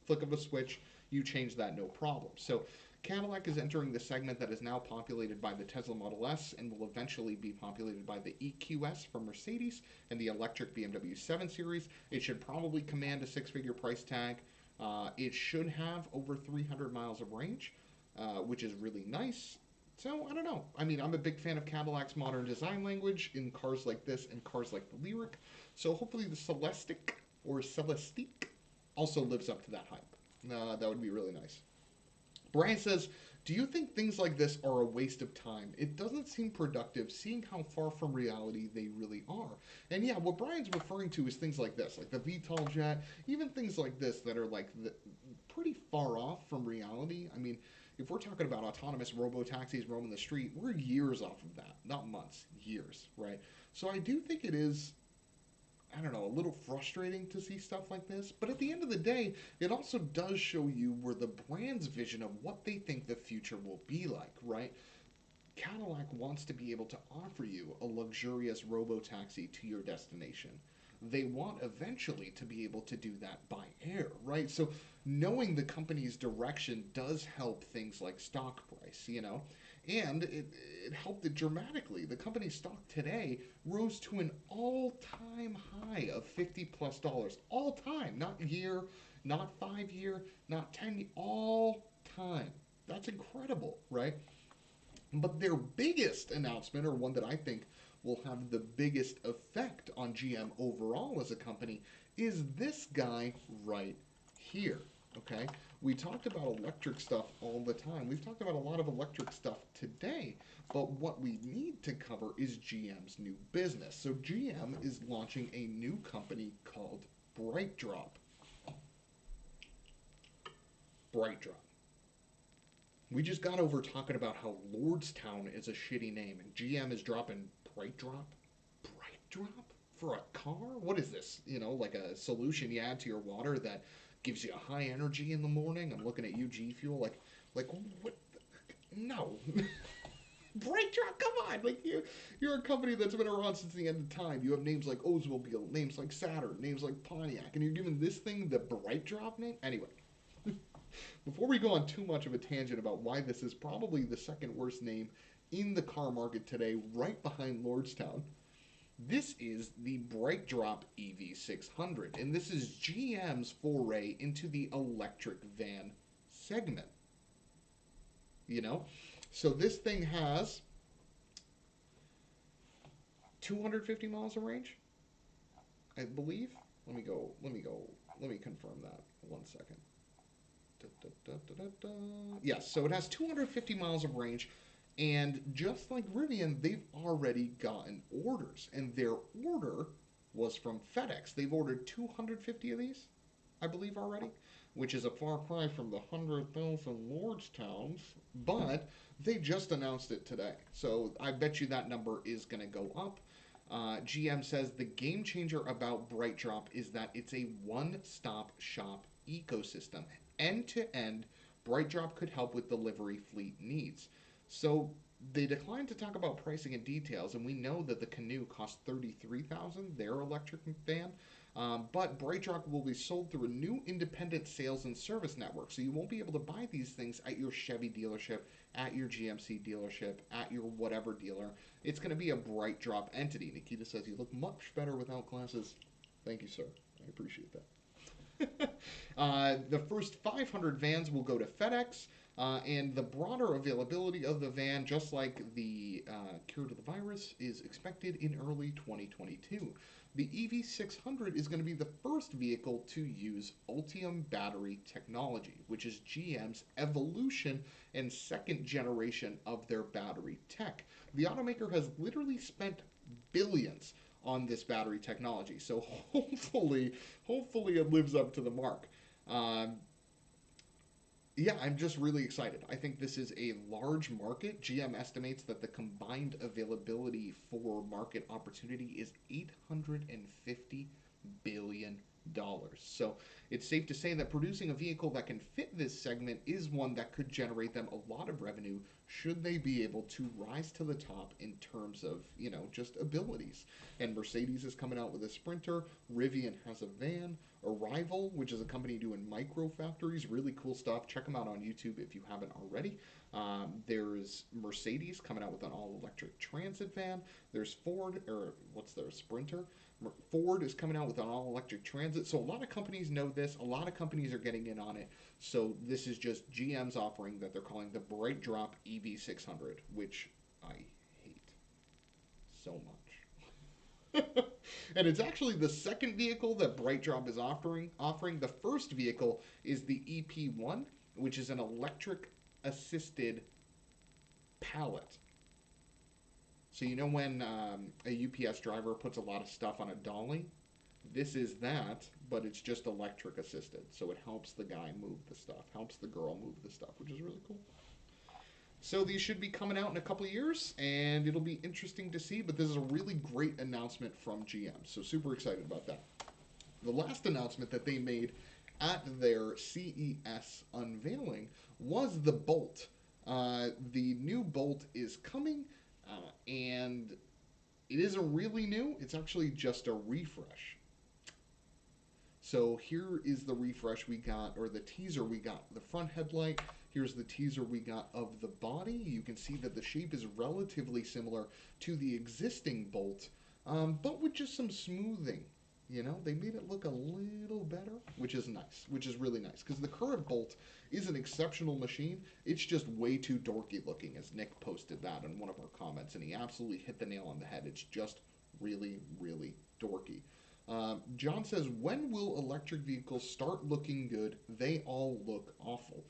flick of a switch, you change that, no problem. So Cadillac is entering the segment that is now populated by the Tesla Model S and will eventually be populated by the EQS from Mercedes and the electric BMW 7 Series. It should probably command a 6-figure price tag. It should have over 300 miles of range, which is really nice. So, I don't know. I mean, I'm a big fan of Cadillac's modern design language in cars like this and cars like the Lyriq. So hopefully the Celestique also lives up to that hype. That would be really nice. Brian says, do you think things like this are a waste of time? It doesn't seem productive seeing how far from reality they really are. And yeah, what Brian's referring to is things like this, like the VTOL jet, even things like this that are like pretty far off from reality. I mean, if we're talking about autonomous robo-taxis roaming the street, we're years off of that. Not months, years, right? So I do think it is, I don't know, a little frustrating to see stuff like this. But at the end of the day, it also does show you where the brand's vision of what they think the future will be like, right? Cadillac wants to be able to offer you a luxurious robo-taxi to your destination. they want eventually to be able to do that by air, right? So knowing the company's direction does help things like stock price, and it helped it dramatically. The company's stock today rose to an all-time high of $50 plus, all time, not year, not 5 year, not 10, all time. That's incredible, right? But their biggest announcement, or one that I think will have the biggest effect on GM overall as a company, is this guy right here. Okay? We talked about electric stuff all the time. We've talked about a lot of electric stuff today, but what we need to cover is GM's new business. So GM is launching a new company called BrightDrop. BrightDrop. We just got over talking about how Lordstown is a shitty name, and GM is dropping BrightDrop? BrightDrop? For a car? What is this? Like a solution you add to your water that gives you a high energy in the morning? I'm looking at you, G Fuel. Like what? No. BrightDrop, come on! Like you're a company that's been around since the end of time. You have names like Oldsmobile, names like Saturn, names like Pontiac, and you're giving this thing the BrightDrop name? Anyway. Before we go on too much of a tangent about why this is probably the second worst name in the car market today, right behind Lordstown, this is the BrightDrop EV600, and this is GM's foray into the electric van segment. So this thing has 250 miles of range, I believe. Let me confirm that. 1 second. Yes, so it has 250 miles of range, and just like Rivian, they've already gotten orders, and their order was from FedEx. They've ordered 250 of these, I believe, already, which is a far cry from the 100,000 Lordstowns, but they just announced it today, so I bet you that number is going to go up. GM says the game changer about BrightDrop is that it's a one-stop shop ecosystem. End-to-end, BrightDrop could help with delivery fleet needs. So they declined to talk about pricing and details, and we know that the Canoe costs $33,000, their electric van. But BrightDrop will be sold through a new independent sales and service network, so you won't be able to buy these things at your Chevy dealership, at your GMC dealership, at your whatever dealer. It's going to be a BrightDrop entity. Nikita says you look much better without glasses. Thank you, sir. I appreciate that. The first 500 vans will go to FedEx, and the broader availability of the van, just like the cure to the virus, is expected in early 2022. The EV600 is going to be the first vehicle to use Ultium battery technology, which is GM's evolution and second generation of their battery tech. The automaker has literally spent billions on this battery technology, so hopefully it lives up to the mark. I'm just really excited. I think this is a large market. GM estimates that the combined availability for market opportunity is $850 billion. So it's safe to say that producing a vehicle that can fit this segment is one that could generate them a lot of revenue should they be able to rise to the top in terms of, just abilities. And Mercedes is coming out with a Sprinter. Rivian has a van. Arrival, which is a company doing micro factories, really cool stuff. Check them out on YouTube if you haven't already. There's Mercedes coming out with an all-electric transit van. There's Ford, Sprinter. Ford is coming out with an all-electric transit. So a lot of companies know this. A lot of companies are getting in on it. So this is just GM's offering that they're calling the BrightDrop EV600, which I hate so much. And it's actually the second vehicle that BrightDrop is offering. The first vehicle is the EP1, which is an electric-assisted pallet. So when a UPS driver puts a lot of stuff on a dolly? This is that, but it's just electric assisted. So it helps the guy move the stuff, helps the girl move the stuff, which is really cool. So these should be coming out in a couple years, and it'll be interesting to see, but this is a really great announcement from GM. So super excited about that. The last announcement that they made at their CES unveiling was the Bolt. The new Bolt is coming. And it isn't really new. It's actually just a refresh. So here is the refresh we got, or the teaser we got. The front headlight, here's the teaser we got of the body. You can see that the shape is relatively similar to the existing Bolt, but with just some smoothing. You know, they made it look a little better, which is nice, which is really nice. Because the current Bolt is an exceptional machine. It's just way too dorky looking, as Nick posted that in one of our comments, and he absolutely hit the nail on the head. It's just really, really dorky. John says, when will electric vehicles start looking good? They all look awful.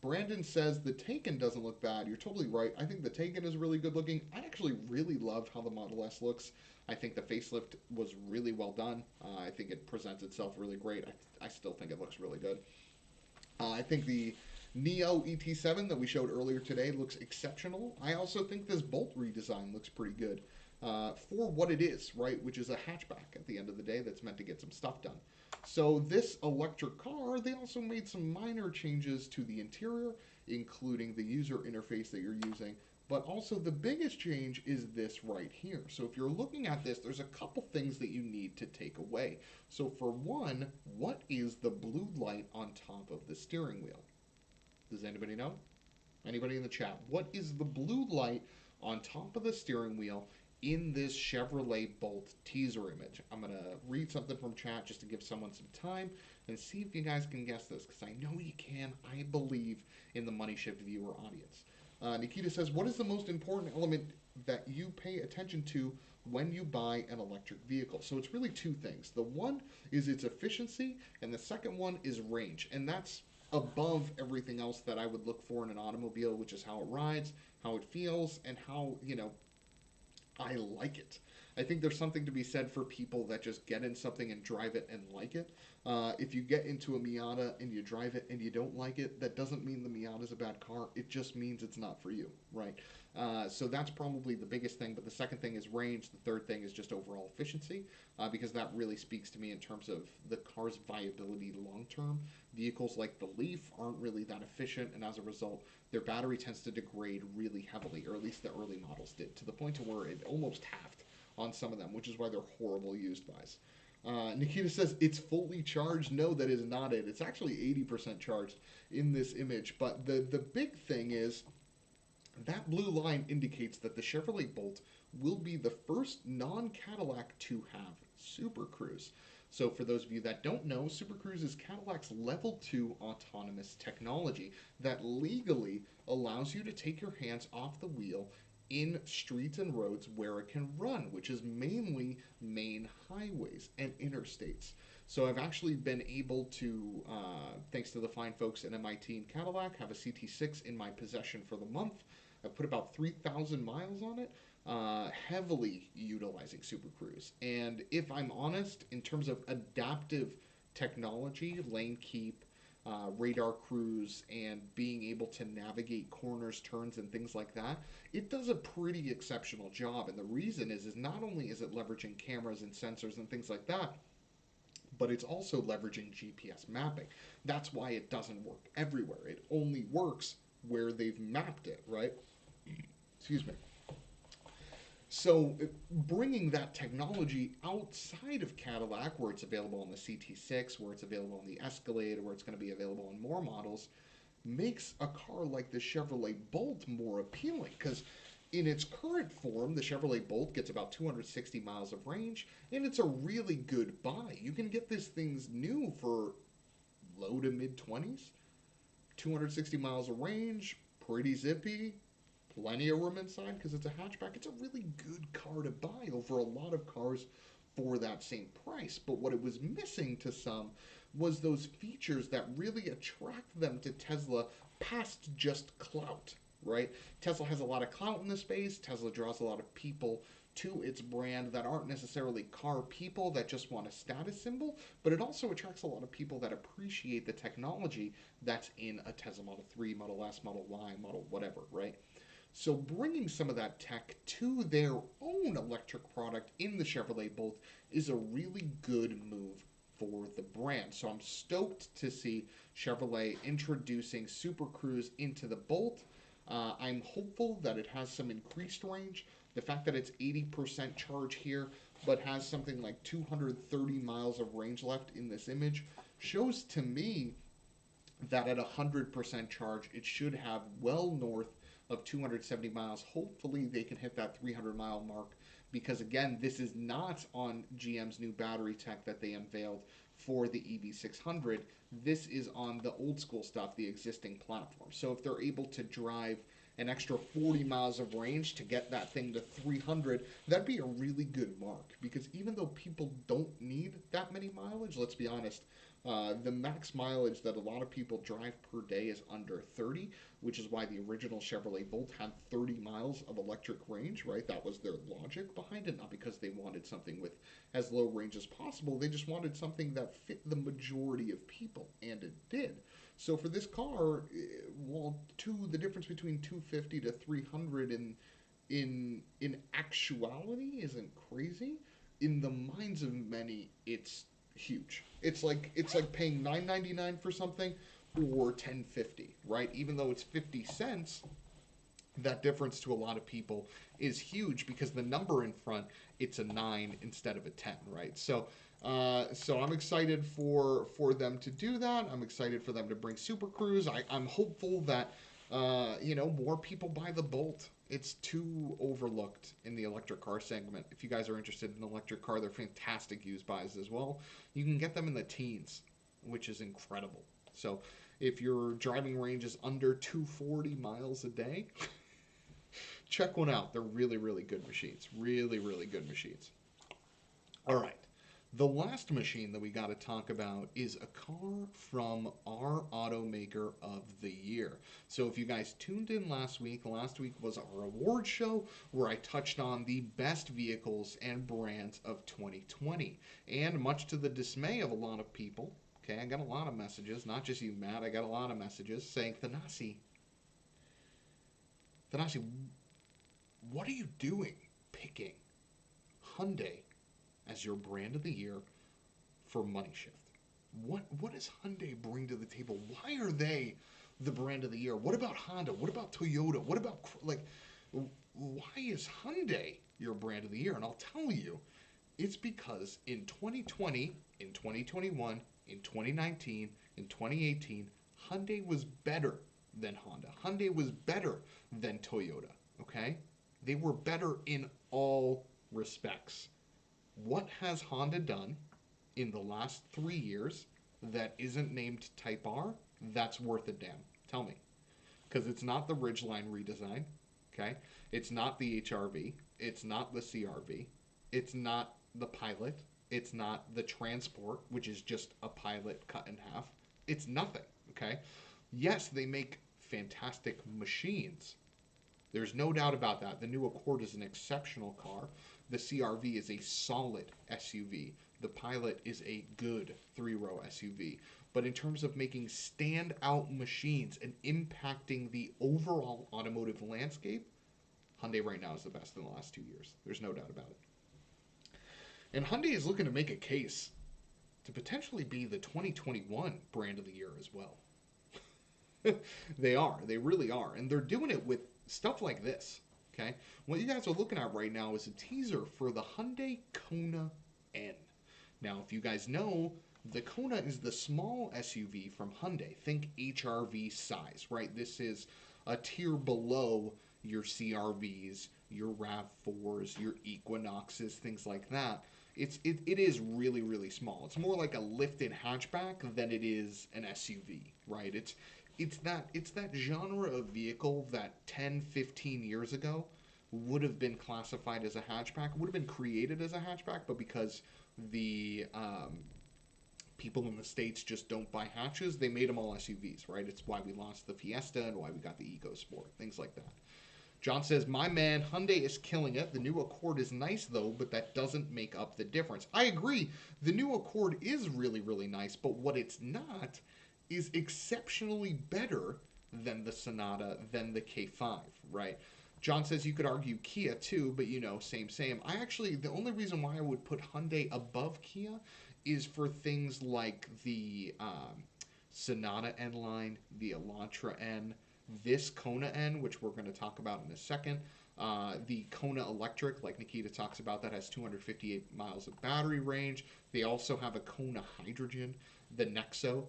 Brandon says, the Taycan doesn't look bad. You're totally right. I think the Taycan is really good looking. I actually really love how the Model S looks. I think the facelift was really well done. I think it presents itself really great. I still think it looks really good. I think the Neo ET7 that we showed earlier today looks exceptional. I also think this Bolt redesign looks pretty good for what it is, right? Which is a hatchback at the end of the day that's meant to get some stuff done. So this electric car, they also made some minor changes to the interior, including the user interface that you're using. But also the biggest change is this right here. So if you're looking at this, there's a couple things that you need to take away. So for one, what is the blue light on top of the steering wheel? Does anybody know? Anybody in the chat? What is the blue light on top of the steering wheel in this Chevrolet Bolt teaser image? I'm going to read something from chat just to give someone some time and see if you guys can guess this, because I know you can. I believe in the Money Shift viewer audience. Nikita says, what is the most important element that you pay attention to when you buy an electric vehicle? So it's really two things. The one is its efficiency, and the second one is range. And that's above everything else that I would look for in an automobile, which is how it rides, how it feels, and how, I like it. I think there's something to be said for people that just get in something and drive it and like it. If you get into a Miata and you drive it and you don't like it, that doesn't mean the Miata is a bad car. It just means it's not for you, right? So that's probably the biggest thing. But the second thing is range. The third thing is just overall efficiency, because that really speaks to me in terms of the car's viability long term. Vehicles like the Leaf aren't really that efficient, and as a result, their battery tends to degrade really heavily, or at least the early models did, to the point to where it almost halved on some of them, which is why they're horrible used buys. Nikita says, it's fully charged. No, that is not it. It's actually 80% charged in this image. But the big thing is that blue line indicates that the Chevrolet Bolt will be the first non-Cadillac to have Supercruise. So for those of you that don't know, Supercruise is Cadillac's level 2 autonomous technology that legally allows you to take your hands off the wheel in streets and roads where it can run, which is mainly main highways and interstates. So I've actually been able to, thanks to the fine folks at MIT and Cadillac, have a CT6 in my possession for the month. I've put about 3,000 miles on it, heavily utilizing Supercruise. And if I'm honest, in terms of adaptive technology, lane keep, radar cruise, and being able to navigate corners, turns, and things like that, it does a pretty exceptional job. And the reason is not only is it leveraging cameras and sensors and things like that, but it's also leveraging GPS mapping. That's why it doesn't work everywhere. It only works where they've mapped it, right? Excuse me. So bringing that technology outside of Cadillac, where it's available on the CT6, where it's available on the Escalade, where it's going to be available on more models, makes a car like the Chevrolet Bolt more appealing. Because in its current form, the Chevrolet Bolt gets about 260 miles of range, and it's a really good buy. You can get this thing's new for low to mid-20s, 260 miles of range, pretty zippy, plenty of room inside because it's a hatchback. It's a really good car to buy over a lot of cars for that same price. But what it was missing to some was those features that really attract them to Tesla past just clout, right? Tesla has a lot of clout in the space. Tesla draws a lot of people to its brand that aren't necessarily car people that just want a status symbol, but it also attracts a lot of people that appreciate the technology that's in a Tesla Model 3, Model S, Model Y, Model whatever, right? So bringing some of that tech to their own electric product in the Chevrolet Bolt is a really good move for the brand. So I'm stoked to see Chevrolet introducing Supercruise into the Bolt. I'm hopeful that it has some increased range. The fact that it's 80% charge here but has something like 230 miles of range left in this image, shows to me that at 100% charge, it should have well north of 270 miles. Hopefully, they can hit that 300-mile mark because, again, this is not on GM's new battery tech that they unveiled for the EV600. This is on the old school stuff, the existing platform. So if they're able to drive an extra 40 miles of range to get that thing to 300, that'd be a really good mark. Because even though people don't need that many mileage, let's be honest, the max mileage that a lot of people drive per day is under 30, which is why the original Chevrolet Volt had 30 miles of electric range, right? That was their logic behind it, not because they wanted something with as low range as possible. They just wanted something that fit the majority of people, and it did. So for this car, well, the difference between 250 to 300 in actuality isn't crazy. In the minds of many, it's huge. It's like paying $9.99 for something or $10.50, right? Even though it's 50 cents, that difference to a lot of people is huge because the number in front, it's a 9 instead of a 10, right? So I'm excited for them to do that. I'm excited for them to bring Supercruise. I'm hopeful that more people buy the Bolt. It's too overlooked in the electric car segment. If you guys are interested in an electric car, they're fantastic used buys as well. You can get them in the teens, which is incredible. So if your driving range is under 240 miles a day, check one out. They're really, really good machines. Really, really good machines. All right. The last machine that we got to talk about is a car from our automaker of the year. So if you guys tuned in last week was our award show where I touched on the best vehicles and brands of 2020. And much to the dismay of a lot of people, okay, I got a lot of messages, not just you, Matt, I got a lot of messages saying, Thanasi, what are you doing picking Hyundai as your brand of the year for MoneyShift? What does Hyundai bring to the table? Why are they the brand of the year? What about Honda? What about Toyota? What about, why is Hyundai your brand of the year? And I'll tell you, it's because in 2020, in 2021, in 2019, in 2018, Hyundai was better than Honda. Hyundai was better than Toyota, okay? They were better in all respects. What has Honda done in the last 3 years that isn't named Type R? That's worth a damn. Tell me. Because it's not the Ridgeline redesign, okay? It's not the HRV. It's not the CRV. It's not the Pilot. It's not the Transport, which is just a Pilot cut in half. It's nothing, okay? Yes, they make fantastic machines. There's no doubt about that. The new Accord is an exceptional car. The CRV is a solid SUV. The Pilot is a good 3-row SUV. But in terms of making standout machines and impacting the overall automotive landscape, Hyundai right now is the best in the last 2 years. There's no doubt about it. And Hyundai is looking to make a case to potentially be the 2021 brand of the year as well. They are. They really are. And they're doing it with stuff like this. Okay? What you guys are looking at right now is a teaser for the Hyundai Kona N. Now, if you guys know, the Kona is the small SUV from Hyundai. Think HRV size, right? This is a tier below your CRVs, your RAV4s, your Equinoxes, things like that. It is really, really small. It's more like a lifted hatchback than it is an SUV, right? It's that genre of vehicle that 10, 15 years ago would have been classified as a hatchback, would have been created as a hatchback, but because the people in the States just don't buy hatches, they made them all SUVs, right? It's why we lost the Fiesta and why we got the EcoSport, things like that. John says, my man, Hyundai is killing it. The new Accord is nice, though, but that doesn't make up the difference. I agree. The new Accord is really, really nice, but what it's not is exceptionally better than the Sonata, than the K5, right? John says you could argue Kia, too, but, same. The only reason why I would put Hyundai above Kia is for things like the Sonata N line, the Elantra N, this Kona N, which we're going to talk about in a second. The Kona Electric, like Nikita talks about, that has 258 miles of battery range. They also have a Kona Hydrogen, the Nexo.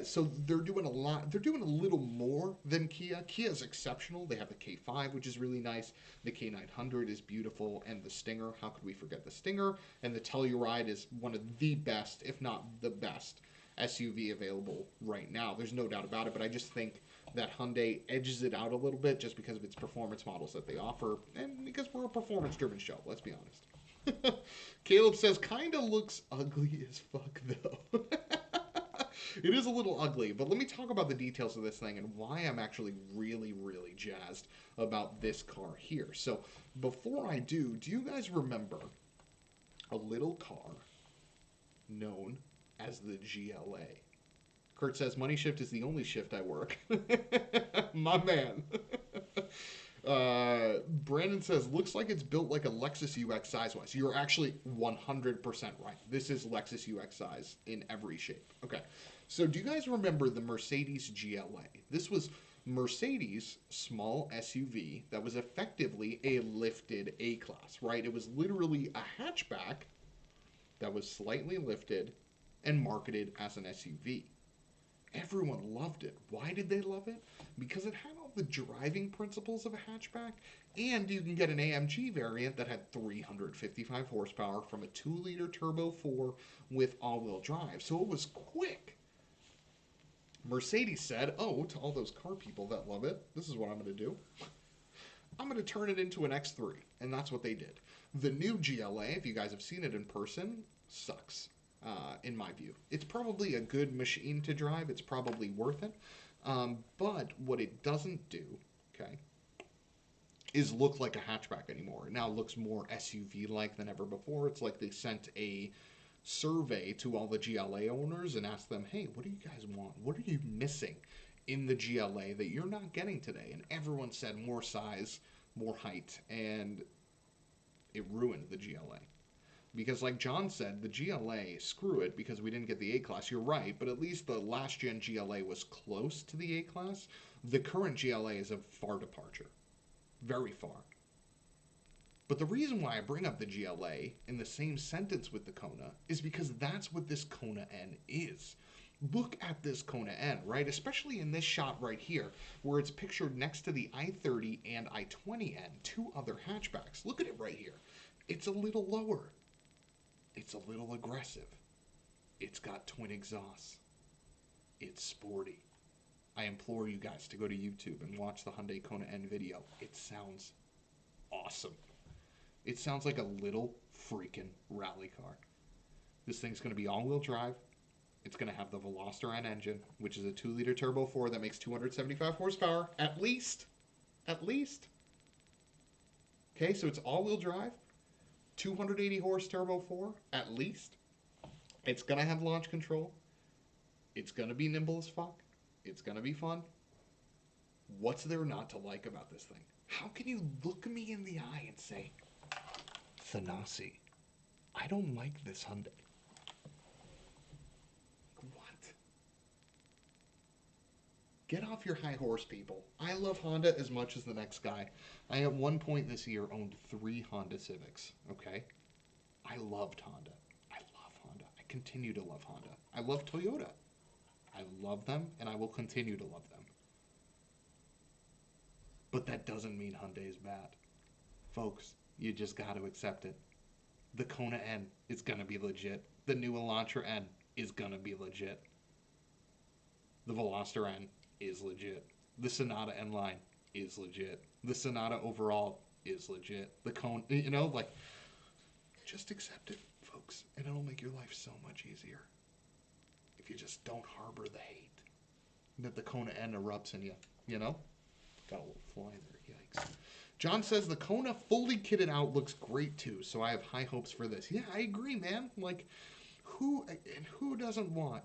So they're doing a lot. They're doing a little more than Kia. Kia is exceptional. They have the K5, which is really nice. The K900 is beautiful. And the Stinger, how could we forget the Stinger? And the Telluride is one of the best, if not the best, SUV available right now. There's no doubt about it, but I just think that Hyundai edges it out a little bit just because of its performance models that they offer, and because we're a performance-driven show, let's be honest. Caleb says, kinda looks ugly as fuck, though. It is a little ugly, but let me talk about the details of this thing and why I'm actually really, really jazzed about this car here. So, before I do you guys remember a little car known as the GLA? Kurt says, Money Shift is the only shift I work. My man. Brandon says, looks like it's built like a Lexus UX size-wise. You're actually 100% right. This is Lexus UX size in every shape. Okay. So do you guys remember the Mercedes GLA? This was Mercedes' small SUV that was effectively a lifted A-Class, right? It was literally a hatchback that was slightly lifted and marketed as an SUV. Everyone loved it. Why did they love it? Because it had all the driving principles of a hatchback, and you can get an AMG variant that had 355 horsepower from a 2-liter turbo 4 with all-wheel drive. So it was quick. Mercedes said, oh, to all those car people that love it, this is what I'm going to do. I'm going to turn it into an X3, and that's what they did. The new GLA, if you guys have seen it in person, sucks. In my view. It's probably a good machine to drive. It's probably worth it. But what it doesn't do, okay, is look like a hatchback anymore. It now looks more SUV-like than ever before. It's like they sent a survey to all the GLA owners and asked them, hey, what do you guys want? What are you missing in the GLA that you're not getting today? And everyone said more size, more height, and it ruined the GLA. Because like John said, the GLA, screw it, because we didn't get the A-Class. You're right, but at least the last-gen GLA was close to the A-Class. The current GLA is a far departure. Very far. But the reason why I bring up the GLA in the same sentence with the Kona is because that's what this Kona N is. Look at this Kona N, right? Especially in this shot right here, where it's pictured next to the i30 and i20N, two other hatchbacks. Look at it right here. It's a little lower. It's a little aggressive. It's got twin exhausts. It's sporty. I implore you guys to go to YouTube and watch the Hyundai Kona N video. It sounds awesome. It sounds like a little freaking rally car. This thing's going to be all-wheel drive. It's going to have the Veloster N engine, which is a 2-liter turbo 4 that makes 275 horsepower, at least. At least. Okay, so it's all-wheel drive. 280 horse turbo 4, at least. It's going to have launch control. It's going to be nimble as fuck. It's going to be fun. What's there not to like about this thing? How can you look me in the eye and say, Thanasi, I don't like this Hyundai? What? Get off your high horse, people. I love Honda as much as the next guy. I at one point this year owned 3 Honda Civics, okay? I loved Honda. I love Honda. I continue to love Honda. I love Toyota. I love them, and I will continue to love them. But that doesn't mean Hyundai is bad. Folks, you just got to accept it. The Kona N is going to be legit. The new Elantra N is going to be legit. The Veloster N is legit. The Sonata N line is legit. The Sonata overall is legit. The Kona, you know, like, just accept it, folks, and it'll make your life so much easier. If you just don't harbor the hate that the Kona N erupts in you, you know? Got a little fly there, yikes. John says the Kona fully kitted out looks great too, so I have high hopes for this. Yeah, I agree, man. Like, who doesn't want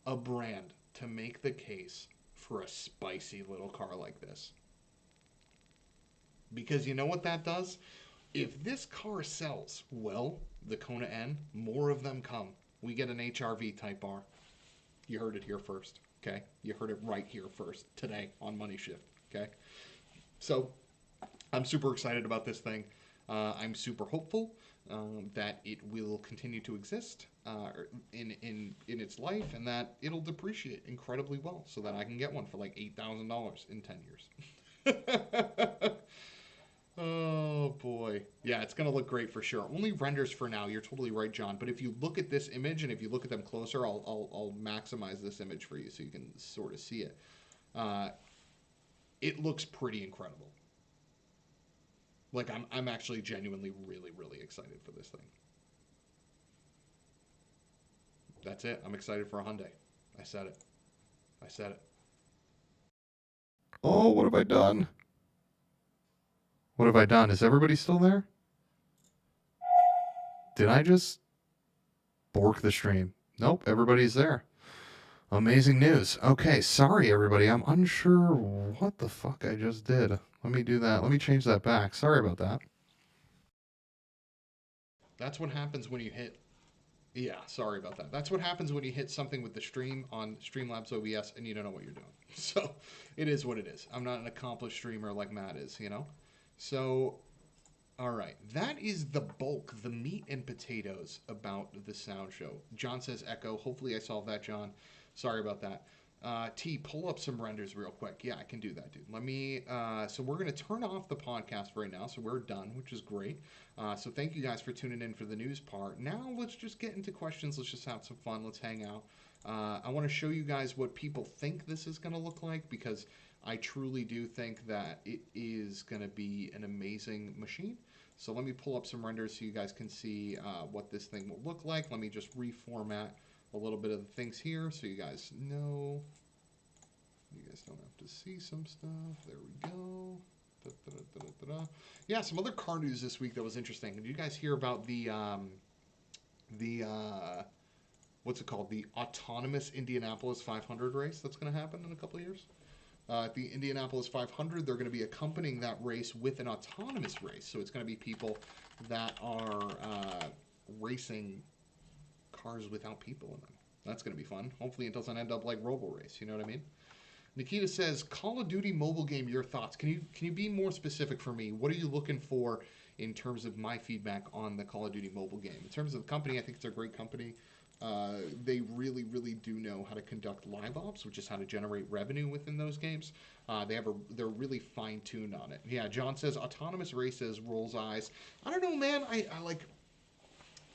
a brand to make the case for a spicy little car like this? Because you know what that does? If this car sells well, the Kona N, more of them come. We get an HRV Type R. You heard it here first. Okay? You heard it right here first today on Money Shift. Okay? So I'm super excited about this thing. I'm super hopeful that it will continue to exist in its life, and that it'll depreciate incredibly well, so that I can get one for like $8,000 in 10 years. Oh boy. Yeah, it's going to look great for sure. Only renders for now. You're totally right, John. But if you look at this image and if you look at them closer, I'll maximize this image for you so you can sort of see it. It looks pretty incredible. Like I'm actually genuinely really excited for this thing. That's it. I'm excited for a Hyundai. I said it. I said it. Oh, what have I done? What have I done? Is everybody still there? Did I just bork the stream? Nope, everybody's there. Amazing news. Okay, sorry everybody. I'm unsure what the fuck I just did. Let me do that. Let me change that back. Sorry about that. That's what happens when you hit... Yeah, sorry about that. That's what happens when you hit something with the stream on Streamlabs OBS and you don't know what you're doing. So, it is what it is. I'm not an accomplished streamer like Matt is, you know? So, alright. That is the bulk, the meat and potatoes about the sound show. John says echo. Hopefully I solved that, John. Sorry about that. T, pull up some renders real quick. Yeah, I can do that, dude. Let me, so we're going to turn off the podcast right now, so we're done, which is great. So thank you guys for tuning in for the news part. Now let's just get into questions. Let's just have some fun. Let's hang out. I want to show you guys what people think this is going to look like, because I truly do think that it is going to be an amazing machine. So let me pull up some renders so you guys can see what this thing will look like. Let me just reformat a little bit of the things here so you guys know. You guys don't have to see some stuff. There we go. Yeah, some other car news this week that was interesting. Did you guys hear about the what's it called? The autonomous Indianapolis 500 race that's going to happen in a couple of years? At the Indianapolis 500, they're going to be accompanying that race with an autonomous race. So it's going to be people that are racing cars without people in them. That's going to be fun. Hopefully it doesn't end up like Robo-Race, you know what I mean? Nikita says, Call of Duty mobile game, your thoughts. Can you be more specific for me? What are you looking for in terms of my feedback on the Call of Duty mobile game? In terms of the company, I think it's a great company. They really do know how to conduct live ops, which is how to generate revenue within those games. They're really fine-tuned on it. Yeah, John says, autonomous races, rolls eyes. I don't know, man.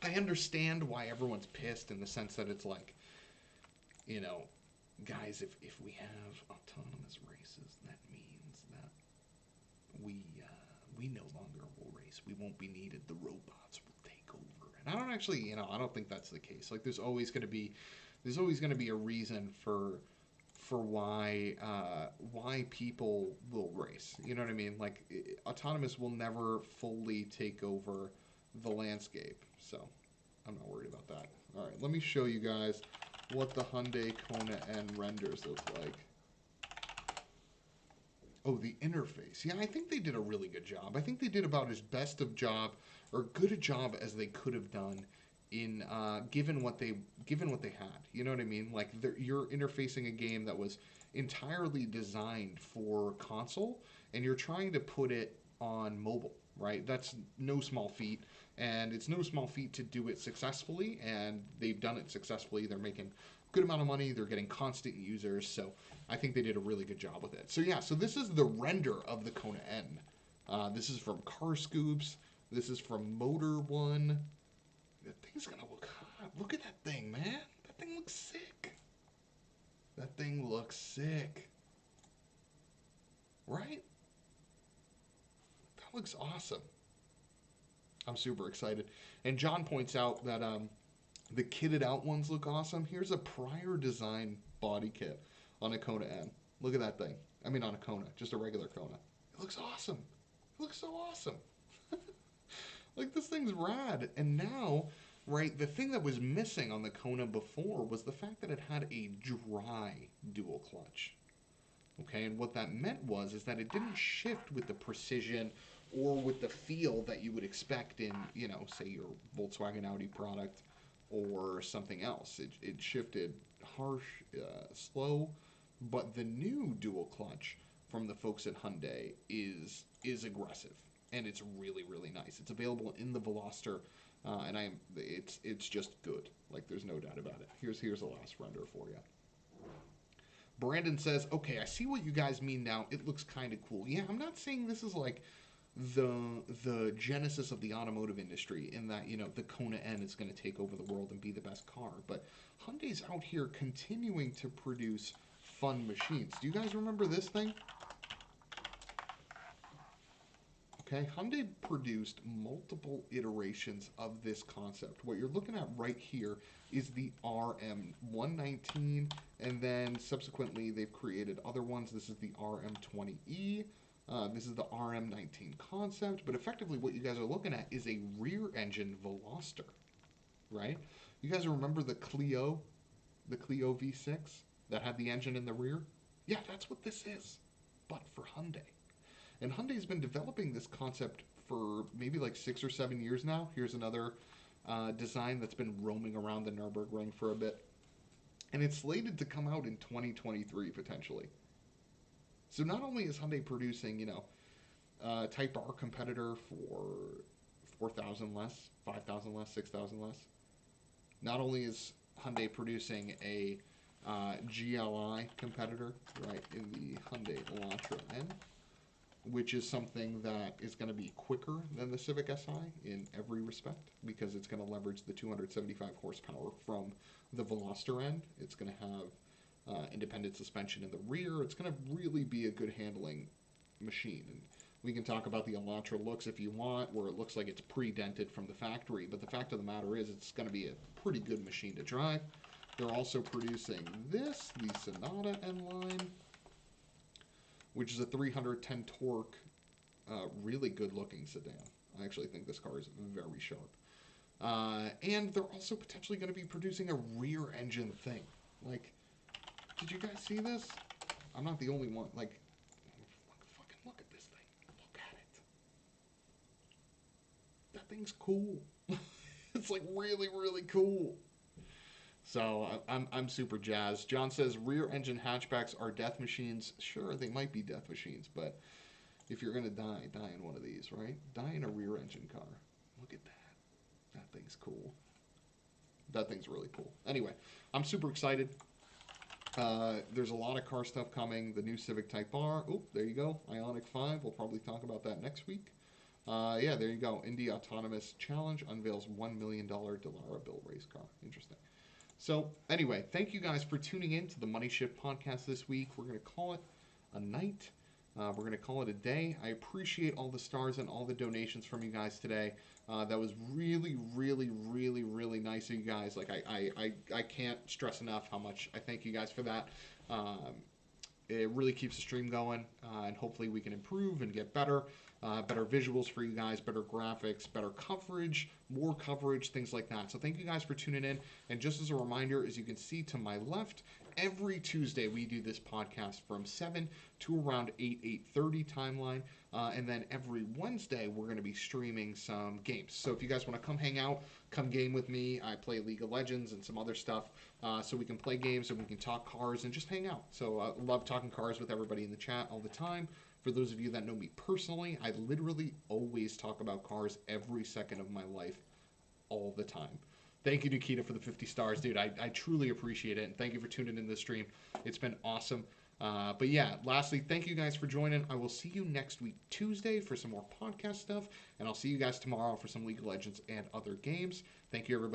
I understand why everyone's pissed in the sense that it's like, you know, guys, if we have autonomous races, that means that we no longer will race. We won't be needed. The robots will take over. And I don't actually, you know, I don't think that's the case. Like, there's always going to be a reason for why people will race. You know what I mean? Like, autonomous will never fully take over the landscape. So I'm not worried about that. All right, let me show you guys what the Hyundai Kona N renders look like. Oh, the interface. Yeah, I think they did a really good job. I think they did about as best of job or good a job as they could have done in given what they had. You know what I mean? Like, you're interfacing a game that was entirely designed for console, and you're trying to put it on mobile, right? That's no small feat, and it's no small feat to do it successfully, and they've done it successfully. They're making a good amount of money. They're getting constant users, so I think they did a really good job with it. So yeah, so this is the render of the Kona N. This is from Car Scoops. This is from Motor One. That thing's gonna look hot. Look at that thing, man. That thing looks sick. That thing looks sick. Right? That looks awesome. I'm super excited. And John points out that the kitted out ones look awesome. Here's a prior design body kit on a Kona N. Look at that thing. I mean, on a Kona, just a regular Kona. It looks awesome. It looks so awesome. Like, this thing's rad. And now, right, the thing that was missing on the Kona before was the fact that it had a dry dual clutch. Okay, and what that meant is that it didn't shift with the precision or with the feel that you would expect in, you know, say your Volkswagen Audi product or something else. It shifted harsh, slow, but the new dual clutch from the folks at Hyundai is aggressive, and it's really, really nice. It's available in the Veloster, and it's just good. Like, there's no doubt about it. Here's a last render for you. Brandon says, okay, I see what you guys mean now. It looks kind of cool. Yeah, I'm not saying this is like the genesis of the automotive industry in that, the Kona N is going to take over the world and be the best car. But Hyundai's out here continuing to produce fun machines. Do you guys remember this thing? Okay, Hyundai produced multiple iterations of this concept. What you're looking at right here is the RM119, and then subsequently they've created other ones. This is the RM20E. This is the RM19 concept, but effectively what you guys are looking at is a rear-engine Veloster, right? You guys remember the Clio V6 that had the engine in the rear? Yeah, that's what this is, but for Hyundai. And Hyundai's been developing this concept for maybe like 6 or 7 years now. Here's another design that's been roaming around the Nürburgring for a bit. And it's slated to come out in 2023, potentially. So not only is Hyundai producing, Type R competitor for 4,000 less, 5,000 less, 6,000 less. Not only is Hyundai producing a GLI competitor, right, in the Hyundai Elantra N, which is something that is going to be quicker than the Civic Si in every respect, because it's going to leverage the 275 horsepower from the Veloster end. It's going to have independent suspension in the rear. It's going to really be a good handling machine. And we can talk about the Elantra looks if you want, where it looks like it's pre-dented from the factory, but the fact of the matter is it's going to be a pretty good machine to drive. They're also producing this, the Sonata N line, which is a 310 torque, really good-looking sedan. I actually think this car is very sharp. And they're also potentially going to be producing a rear-engine thing. Like, did you guys see this? I'm not the only one. Like, fucking look at this thing. Look at it. That thing's cool. It's like really, really cool. So I'm super jazzed. John says rear-engine hatchbacks are death machines. Sure, they might be death machines, but if you're gonna die in one of these, right? Die in a rear-engine car. Look at that. That thing's cool. That thing's really cool. Anyway, I'm super excited. There's a lot of car stuff coming. The new Civic Type R. Oh, there you go. Ioniq 5. We'll probably talk about that next week. Yeah, there you go. Indy Autonomous Challenge unveils $1 million Dallara Bill race car. Interesting. So, anyway, thank you guys for tuning in to the Money Shift Podcast this week. We're going to call it a night. We're going to call it a day. I appreciate all the stars and all the donations from you guys today. That was really, really, really, really nice of you guys. Like, I can't stress enough how much I thank you guys for that. It really keeps the stream going, and hopefully we can improve and get better. Better visuals for you guys, better graphics, better coverage, more coverage, things like that. So thank you guys for tuning in. And just as a reminder, as you can see to my left, every Tuesday we do this podcast from 7 to around 8:30 timeline. And then every Wednesday we're going to be streaming some games. So if you guys want to come hang out, come game with me. I play League of Legends and some other stuff. So we can play games and we can talk cars and just hang out. So I love talking cars with everybody in the chat all the time. For those of you that know me personally, I literally always talk about cars every second of my life, all the time. Thank you, Nikita, for the 50 stars, dude. I truly appreciate it, and thank you for tuning in this stream. It's been awesome. But yeah, lastly, thank you guys for joining. I will see you next week, Tuesday, for some more podcast stuff, and I'll see you guys tomorrow for some League of Legends and other games. Thank you, everybody.